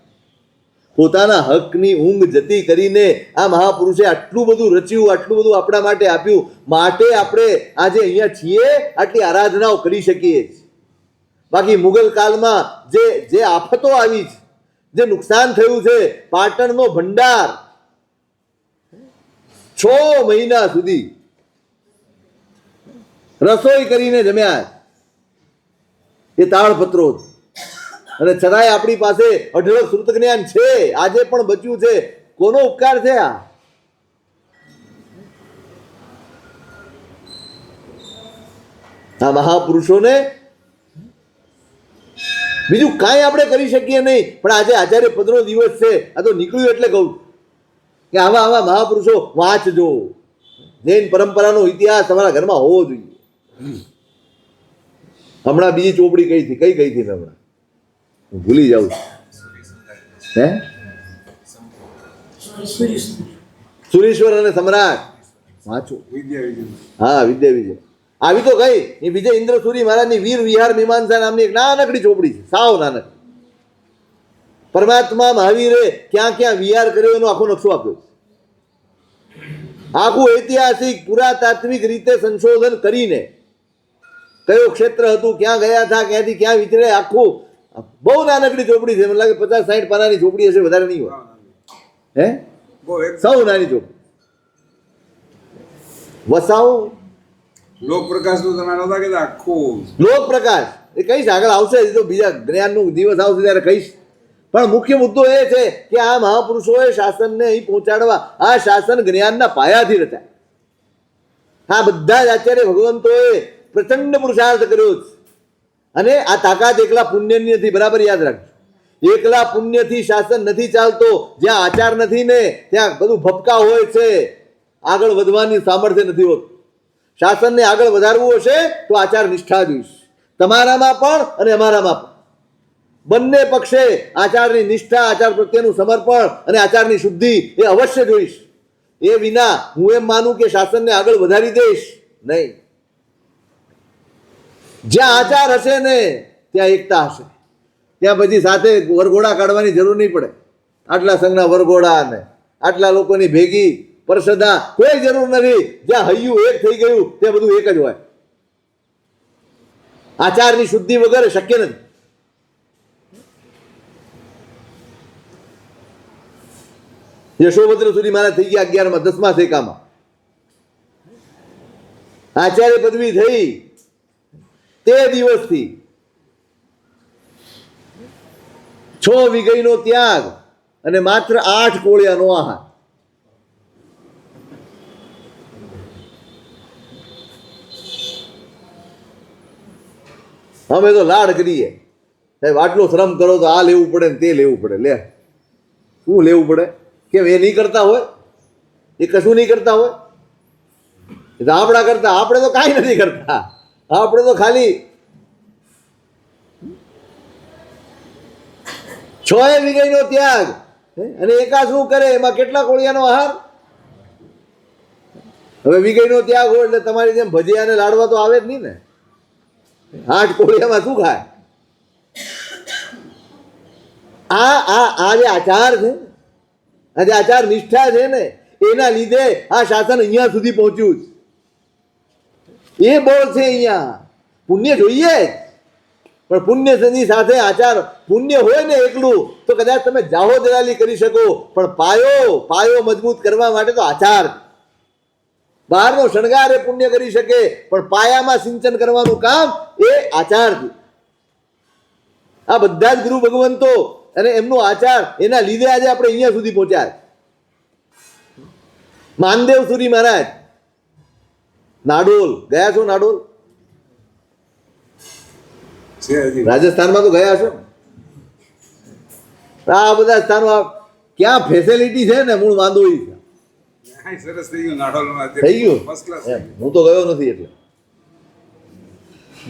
પોતાના હકની ઊંઘ જતી કરીને આ મહાપુરુષે આટલું બધું રચ્યું, આટલું બધું આપણા માટે આપ્યું. માટે આપણે આજે અહીંયા છીએ, આટલી આરાધનાઓ કરી શકીએ છીએ. બાકી મુગલ કાળમાં જે આફતો આવી છે, જે નુકસાન થયું છે, પાટણનો ભંડાર 6 મહિના સુધી રસોઈ કરીને જમ્યા, એ તાળપત્રો. અને છતાંય આપણી પાસે અઢળક શ્રુત જ્ઞાન છે, આજે પણ બચ્યું છે. કોનો ઉપકાર છે આ? આ મહાપુરુષોને બીજું કાંઈ આપણે કરી શકીએ નહીં. પણ આજે આચાર્ય પદનો દિવસ છે, આ તો નીકળ્યું એટલે કહું કે આવા મહાપુરુષો વાંચજો. જૈન પરંપરાનો ઇતિહાસ તમારા ઘરમાં હોવો જોઈએ. હમણાં બીજી ચોપડી કઈ ગઈ હતી મેં હમણાં ભૂલી જાઉં. હે, સુરેશ્વર અને સમ્રાટ વાંચો. હા, વિદ્યા વિજય આવી તો ગઈ. એ વિજય ઇન્દ્ર સુરી મહારાજની વીર વિહાર મીમાંસા નામની એક નાનકડી ચોપડી છે, સાવ નાનકડી. પરમાત્મા મહાવીરે ક્યાં ક્યાં વિહાર કર્યો એનો આખો નકશો આપ્યો. આખું ઐતિહાસિક પુરાતાત્વિક રીતે સંશોધન કરીને કયો ક્ષેત્ર હતું, ક્યાં ગયા હતા, ક્યાંથી ક્યાં વિચરે, આખું. બહુ નાનકડી ચોપડી છે. મને લાગે 50-60 પાનાની ચોપડી હશે, વધારે નહીં હોય. હે, સૌ નાની ચોપડી. વસાવ લોકપ્રકાશ નું તમે નતા કીધા, આખું લોકપ્રકાશ એ કહીશ, આગળ આવશે. તો બીજા જ્ઞાનનું દિવસ આવશે ત્યારે કહીશ. પણ મુખ્ય મુદ્દો એ છે કે આ મહાપુરુષોએ શાસનને અહીં પહોંચાડવા, આ શાસન જ્ઞાનના પાયાથી રચાય. આ બધા જ આચાર્ય ભગવંતોએ પ્રચંડ પુરુષાર્થ કર્યો છે. અને આ તાકાત એકલા પુણ્યની નથી, બરાબર યાદ રાખજો. એકલા પુણ્યથી શાસન નથી ચાલતો. જ્યાં આચાર નથી ને ત્યાં બધું ભપકા હોય છે, આગળ વધવાની સામર્થ્ય નથી હોતું. શાસનને આગળ વધારવું હશે તો આચાર નિષ્ઠા જોઈશ, તમારામાં પણ અને અમારામાં પણ. બંને પક્ષે આચારની નિષ્ઠા, આચાર પ્રત્યેનું સમર્પણ અને આચારની શુદ્ધિ એ અવશ્ય જોઈશ. એ વિના હું એમ માનું કે શાસનને આગળ વધારી દઈશ નહીં. જ્યાં આચાર હશે ને ત્યાં એકતા હશે. ત્યાં પછી સાથે વરઘોડા કાઢવાની જરૂર નહીં પડે. આટલા સંઘના વરઘોડા ને આટલા લોકોની ભેગી પરસદા કોઈ જરૂર નથી. જ્યાં હૈયું એક થઈ ગયું ત્યાં બધું એક જ હોય. આચારની શુદ્ધિ વગર શક્ય નથી. યશોભદ્ર સુધી મારા થઈ ગયા 11માં 10મા સેકામાં આચાર્ય પદવી થઈ તે દિવસથી 6 વીઘઈનો ત્યાગ અને માત્ર 8 કોળિયાનો આહાર. અમે તો લાડ કરીએ, સાહેબ આટલો શ્રમ કરો તો આ લેવું પડે ને તે લેવું પડે. લે શું લેવું પડે? કેમ એ નહીં કરતા હોય? એ કશું નહીં કરતા હોય? એ તો આપણા કરતા. આપણે તો કાંઈ નથી કરતા. આપણે તો ખાલી 6 વીઘઈનો ત્યાગ અને એકાશનું કરે એમાં કેટલા કોળિયાનો આહાર? હવે વીઘઈનો ત્યાગ હોય એટલે તમારી જેમ ભજીયા ને લાડવા તો આવે જ નહીં ને. 8 કોળિયામાં શું ખાય? આ જે આચાર છે, આ જે આચાર નિષ્ઠા છે ને, એના લીધે આ શાસન અહીંયા સુધી પહોંચ્યું છે. એ બળ છે અહીંયા. પુણ્ય જોઈએ પણ પુણ્યની સાથે આચાર. પુણ્ય હોય ને એકલું તો કદાચ તમે જાહો દલાલી કરી શકો, પણ પાયો મજબૂત કરવા માટે તો આચાર. બહારનો શણગાર એ પુણ્ય કરી શકે, પણ પાયામાં સિંચન કરવાનું કામ એ આચારથી. આ બધા જ ગુરુ ભગવંતો અને એમનો આચાર, એના લીધે આજે આપણે અહીંયા સુધી પહોંચ્યા. માનદેવ સુરી મહારાજ નાડોલ ગયા છો? નાડોલ રાજસ્થાનમાં તો ગયા છો. આ બધા સ્થાનો ક્યાં ફેસિલિટી છે ને, મૂળ માંદોઈ છે. સરસ થઈ ગયું નાડોલમાં. થઈ ગયું? હું તો ગયો નથી. એટલે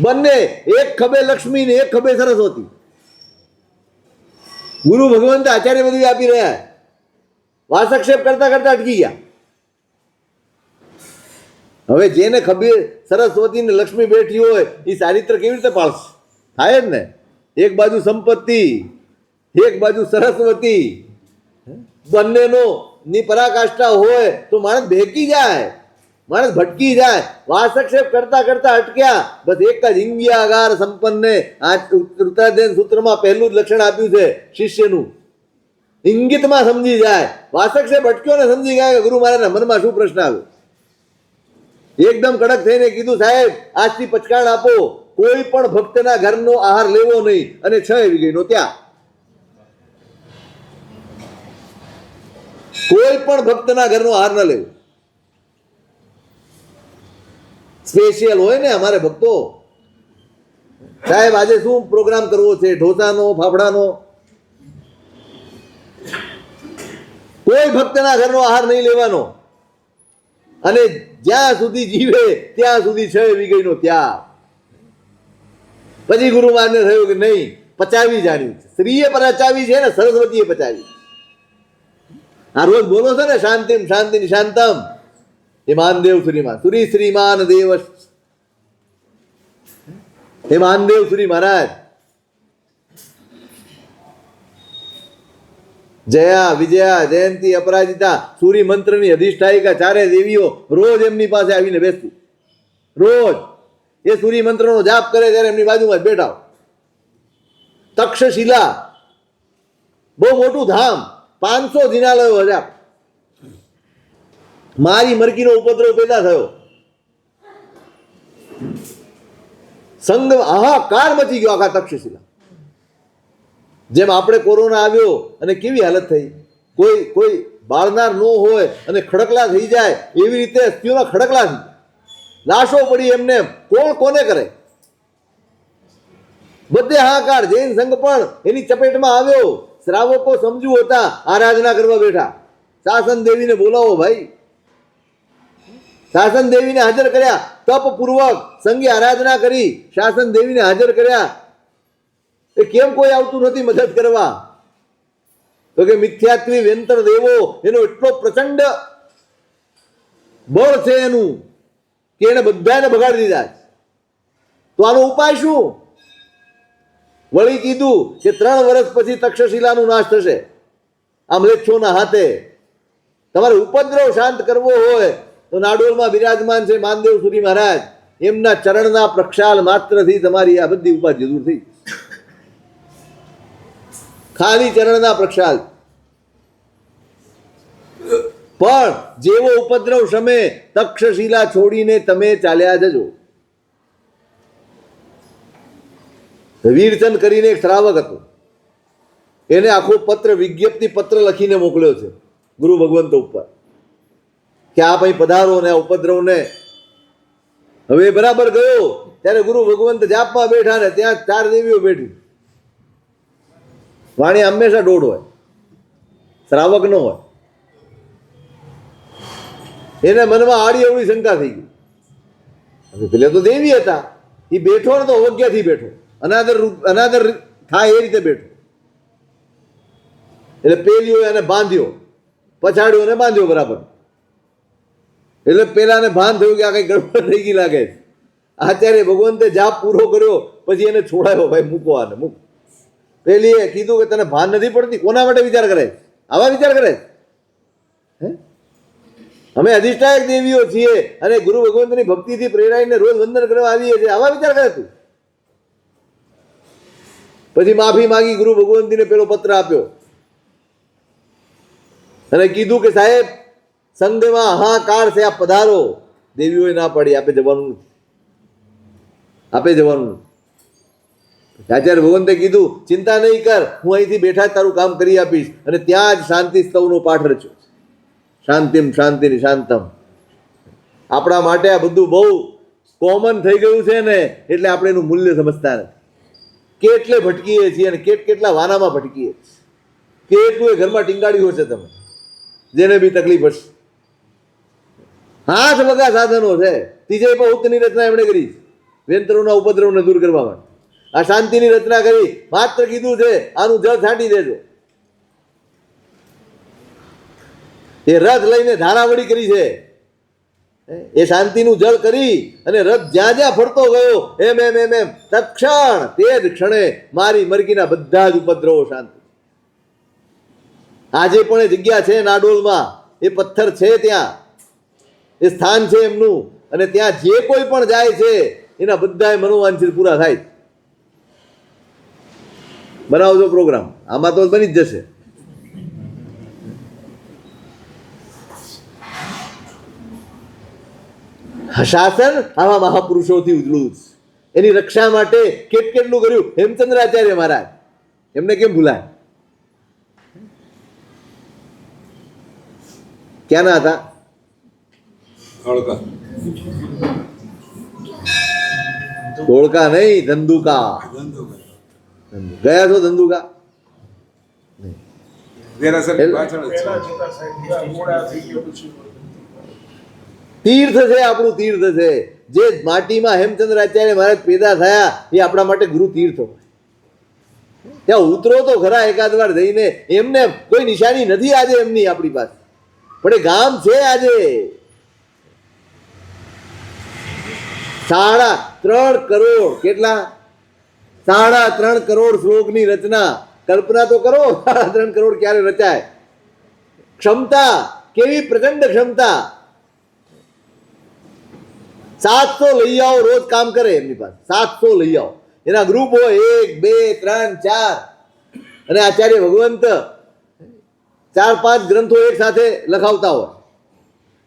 બંને એક ખભે લક્ષ્મી ને એક ખભે સરસ્વતી. ગુરુ ભગવંત આચાર્ય પદવી આપી રહ્યા, વાસક્ષેપ કરતા કરતા અટકી ગયા. હવે જેને ખભે સરસ્વતી ને લક્ષ્મી બેઠી હોય એ ચારિત્ર કેવી રીતે પાળશે? થાય જ ને. એક બાજુ સંપત્તિ, એક બાજુ સરસ્વતી, બંનેનો ની પરાકાષ્ઠા હોય તો માણસ ભેકી જાય, માણસ ભટકી જાય. વાસક્ષેપ કરતા કરતા અટક્યા. બસ એક જ ઇંગ્યાગાર સંપન્નને આ ઉત્તરાધ્યયન સૂત્રમાં પહેલું જ લક્ષણ આપ્યું છે શિષ્યનું. ઇંગિતમાં સમજી જાય. વાસક્ષેપ અટક્યો ને સમજી ગયા કે ગુરુ મહારાજના મનમાં શું પ્રશ્ન આવ્યો. એકદમ કડક થઈને કીધું, સાહેબ આજથી પચકાણ આપો, કોઈ પણ ભક્તના ઘરનો આહાર લેવો નહીં અને 6 વીઘઈનો ત્યાગ. કોઈ પણ ભક્તના ઘરનો આહાર ન લેવો. સ્પેશિયલ હોય ને અમારે ભક્તો, સાહેબ આજે શું પ્રોગ્રામ કરવો છે, ઢોસાનો, ફાફડાનો? કોઈ ભક્તના ઘરનો આહાર નહીં લેવાનો અને જ્યાં સુધી જીવે ત્યાં સુધી 6 વીઘઈનો ત્યાગ. પછી ગુરુ મહારાજને થયું કે નહીં, પચાવી જાણ્યું છે. સ્ત્રીએ પચાવી છે ને સરસ્વતીએ પચાવી. આ રોજ બોલો છો ને શાંતિમ શાંતિ શાંતમ, એ માનદેવ સુરીમાં સુરી શ્રીમાન દેવ, એ માનદેવ સુરી મહારાજ જયા, વિજયા, જયંતી, અપરાજિતા, સૂરી મંત્રની અધિષ્ઠાયિકા 4 દેવીઓ રોજ એમની પાસે આવીને બેસતી. રોજ એ સૂરી મંત્રનો જાપ કરે ત્યારે એમની બાજુમાં જ બેઠા. તક્ષશિલા બહુ મોટું ધામ, 500 જિનાલયો હતા. મારી મરકીનો ઉપદ્રવ પેદા થયો, સંઘ હાહાકાર મચી ગયો આખા તક્ષશિલા. જેમ આપણે કોરોના આવ્યો અને કેવી હાલત થઈ, કોઈ બાળનાર ન હોય અને ખડકલા થઈ જાય એવી રીતે સ્ત્રીઓના ખડકલા થઈ, લાશો પડી એમને. કોણ કોને કરે? બધે હાહાકાર. જૈન સંઘ પણ એની ચપેટમાં આવ્યો. શ્રાવકો સમજુ હતા, આરાધના કરવા બેઠા. શાસન દેવીને બોલાવો ભાઈ. શાસન દેવીને હાજર કર્યા. તપપૂર્વક સંઘે આરાધના કરી, શાસન દેવીને હાજર કર્યા. એ કેમ કોઈ આવતું નથી મદદ કરવા? તો કે મિથ્યાત્વી વ્યંતર દેવો, એનો એટલો પ્રચંડ બળ છે એનું કે એને બધાને બગાડી દીધા. તો આનો ઉપાય શું? વળી કીધું કે 3 વર્ષ પછી તક્ષશિલાનો નાશ થશે આ મ્લેચ્છોના હાથે. તમારે ઉપદ્રવ શાંત કરવો હોય તો નાડોલમાં બિરાજમાન છે માનદેવ સુરી મહારાજ, એમના ચરણના પ્રક્ષાલ માત્રથી તમારી આ બધી ઉપાધિ દૂર થઈ. ખાલી ચરણના પ્રક્ષાલ. પણ જેવો ઉપદ્રવ શમે તક્ષશિલા છોડીને તમે ચાલ્યા જજો. વીરચંદ કરીને એક શ્રાવક હતો, એને આખો પત્ર વિજ્ઞપ્તિ પત્ર લખીને મોકલ્યો છે ગુરુ ભગવંત ઉપર કે આપ અહીં પધારો ને આ ઉપદ્રવને. હવે બરાબર ગયો ત્યારે ગુરુ ભગવંત જાપમાં બેઠા ને ત્યાં 4 દેવીઓ બેઠી. વાણી હંમેશા દોઢ હોય, શ્રાવક ન હોય. એને મનમાં આડી અવળી શંકા થઈ ગઈ. હવે પેલે તો દેવી હતા, એ બેઠો ને તો અવજ્ઞાથી બેઠો, અનાદર થાય એ રીતે બેઠો. એટલે પેલીઓ એને બાંધ્યો, પછાડ્યો અને બાંધ્યો બરાબર. એટલે પેલાને ભાન થયું કે આ કઈ ગડબડ થઈ ગઈ લાગે છે. આચાર્ય ભગવંતે જાપ પૂરો કર્યો પછી એને છોડાયો, ભાઈ મૂકો આને મૂક. પેલીએ કીધું કે તને ભાન નથી પડતી, કોના માટે વિચાર કરે? આવા વિચાર કરે? હે, અમે અધિષ્ઠાયક દેવીઓ છીએ અને ગુરુ ભગવંતની ભક્તિથી પ્રેરાઈને રોજ વંદન કરવા આવીએ છીએ, આવા વિચાર કરે તું? પછી માફી માંગી ગુરુ ભગવંતીને પેલો પત્ર આપ્યો અને કીધું કે સાહેબ સંઘમાં હાહાકાર છે, આપ પધારો. દેવીઓએ ના પાડી, આપે જવાનું નથી, આપે જવાનું નથી. આચાર્ય ભગવંતે કીધું ચિંતા નહીં કર, હું અહીંથી બેઠા જ તારું કામ કરી આપીશ. અને ત્યાં જ શાંતિ સ્તવનો પાઠ રચ્યો, શાંતિમ શાંતિની શાંતમ. આપણા માટે આ બધું બહુ કોમન થઈ ગયું છે ને, એટલે આપણે એનું મૂલ્ય સમજતા નથી. કેટલે ભટકીએ છીએ અને કેટલા વાનામાં ભટકીએ છીએ. કેટલું એ ઘરમાં ટીંગાડ્યું હશે તમે, જેને બી તકલીફ હશે. હાથ વગા સાધનો છે. ત્રીજે પણ ઉક્તની રચના એમણે કરી, વેંતરોના ઉપદ્રવને દૂર કરવા માટે. આ શાંતિની રચના કરી, માત્ર કીધું છે આનું જળ છાંટી દેજો. એ રથ લઈને ધારાવડી કરી છે, એ શાંતિનું જળ કરી અને રથ જ્યાં જ્યાં ફરતો ગયો એમ એમ એમ એમ તત્ક્ષણ તે જ ક્ષણે મારી મરગીના બધા જ ઉપદ્રવો શાંત. આજે પણ એ જગ્યા છે નાડોલમાં, એ પથ્થર છે ત્યાં, એ સ્થાન છે એમનું. અને ત્યાં જે કોઈ પણ જાય છે એના બધા મનોવાંછિત પૂરા થાય. બનાવજો પ્રોગ્રામ, આમાં તો બની જ જશે. શાસન આવા મહાપુરુષોથી ઉજળું છે. એની રક્ષા માટે કેટલું કર્યું. હેમચંદ્રાચાર્ય મહારાજ, એમને કેમ ભૂલાય? ક્યાંના હતા? ધોળકા નહીં, ધંધુકા. ગયા છો ધંધુકા? તીર્થ છે, આપણું તીર્થ છે. જે માટીમાં હેમચંદ્રાચાર્ય મહારાજ પેદા થયા એ આપણા માટે ગુરુ તીર્થ. ત્યાં ઉતરો તો ખરા એકાદ વાર જઈને. એમને કોઈ નિશાની નથી આજે એમની આપણી પાસે, પણ એ ગામ છે આજે. 3.5 કરોડ, કેટલા? 3.5 કરોડ શ્લોકની રચના. કલ્પના તો કરો, 3.5 કરોડ ક્યારે રચાય? ક્ષમતા કેવી પ્રચંડ ક્ષમતા. 700 લઈ આવો રોજ કામ કરે એમની પાસે. 700 લઈ આવો, એના ગ્રુપ હોય 1 2 3 4. અને આચાર્ય ભગવંત 4-5 ગ્રંથો એક સાથે લખાવતા હોય.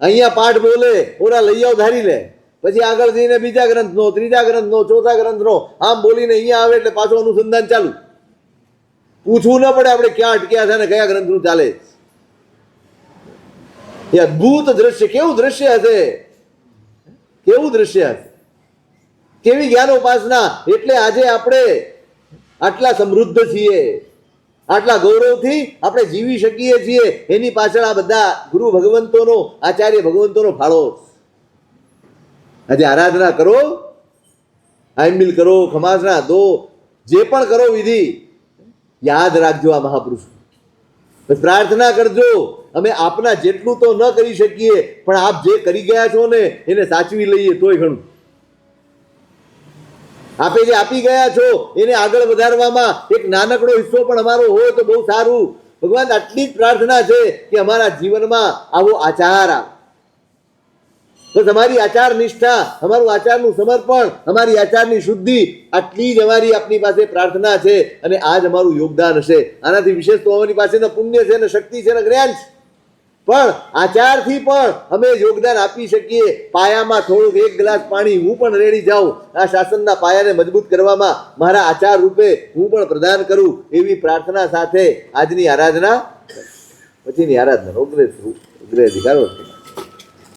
અહીંયા પાઠ બોલે, ઓરા લઈ આવ ધારી લે, પછી આગળ જઈને બીજા ગ્રંથનો, ત્રીજા ગ્રંથનો, ચોથા ગ્રંથનો, આમ બોલીને અહીંયા આવે એટલે પાછું અનુસંધાન ચાલુ. પૂછવું ન પડે આપણે ક્યાં અટક્યા છે ને કયા ગ્રંથનું ચાલે. એ અદભુત દ્રશ્ય. કેવું દ્રશ્ય હશે, કેવું દ્રશ્ય હશે, કેવી જ્ઞાન ઉપાસના. એટલે આજે આપણે આટલા સમૃદ્ધ છીએ, આટલા ગૌરવથી આપણે જીવી શકીએ છીએ. એની પાછળ આ બધા ગુરુ ભગવંતોનો, આચાર્ય ભગવંતોનો ફાળો. આજે આરાધના કરો, આઈમ્બિલ કરો, ખમાસના દો, જે પણ કરો વિધિ, યાદ રાખજો આ મહાપુરુષ. પ્રાર્થના કરજો, અમે આપના જેટલું તો ન કરી શકીએ, પણ આપ જે કરી ગયા છો ને એને સાચવી લઈએ તોય ઘણું. આપે જે આપી ગયા છો એને આગળ વધારવામાં એક નાનકડો હિસ્સો પણ અમારો હોય તો બહુ સારું. ભગવાન આટલી જ પ્રાર્થના છે કે અમારા જીવનમાં આવો આચાર આવે. બસ અમારી આચાર નિષ્ઠા, અમારું આચારનું સમર્પણ, અમારી આચારની શુદ્ધિ, આટલી જ અમારી આપની પાસે પ્રાર્થના છે અને આ જ અમારું યોગદાન હશે. આનાથી વિશેષ તો અમારી પાસે ન પુણ્ય છે, ને શક્તિ છે, ને જ્ઞાન છે. પણ આચારથી પણ અમે યોગદાન આપી શકીએ. પાયામાં થોડુંક એક ગ્લાસ પાણી હું પણ રેડી જાઉં, આ શાસનના પાયાને મજબૂત કરવામાં મારા આચાર રૂપે હું પણ પ્રદાન કરું, એવી પ્રાર્થના સાથે આજની આરાધના પછીની આરાધના ઉગ્ર અધિકારો છે.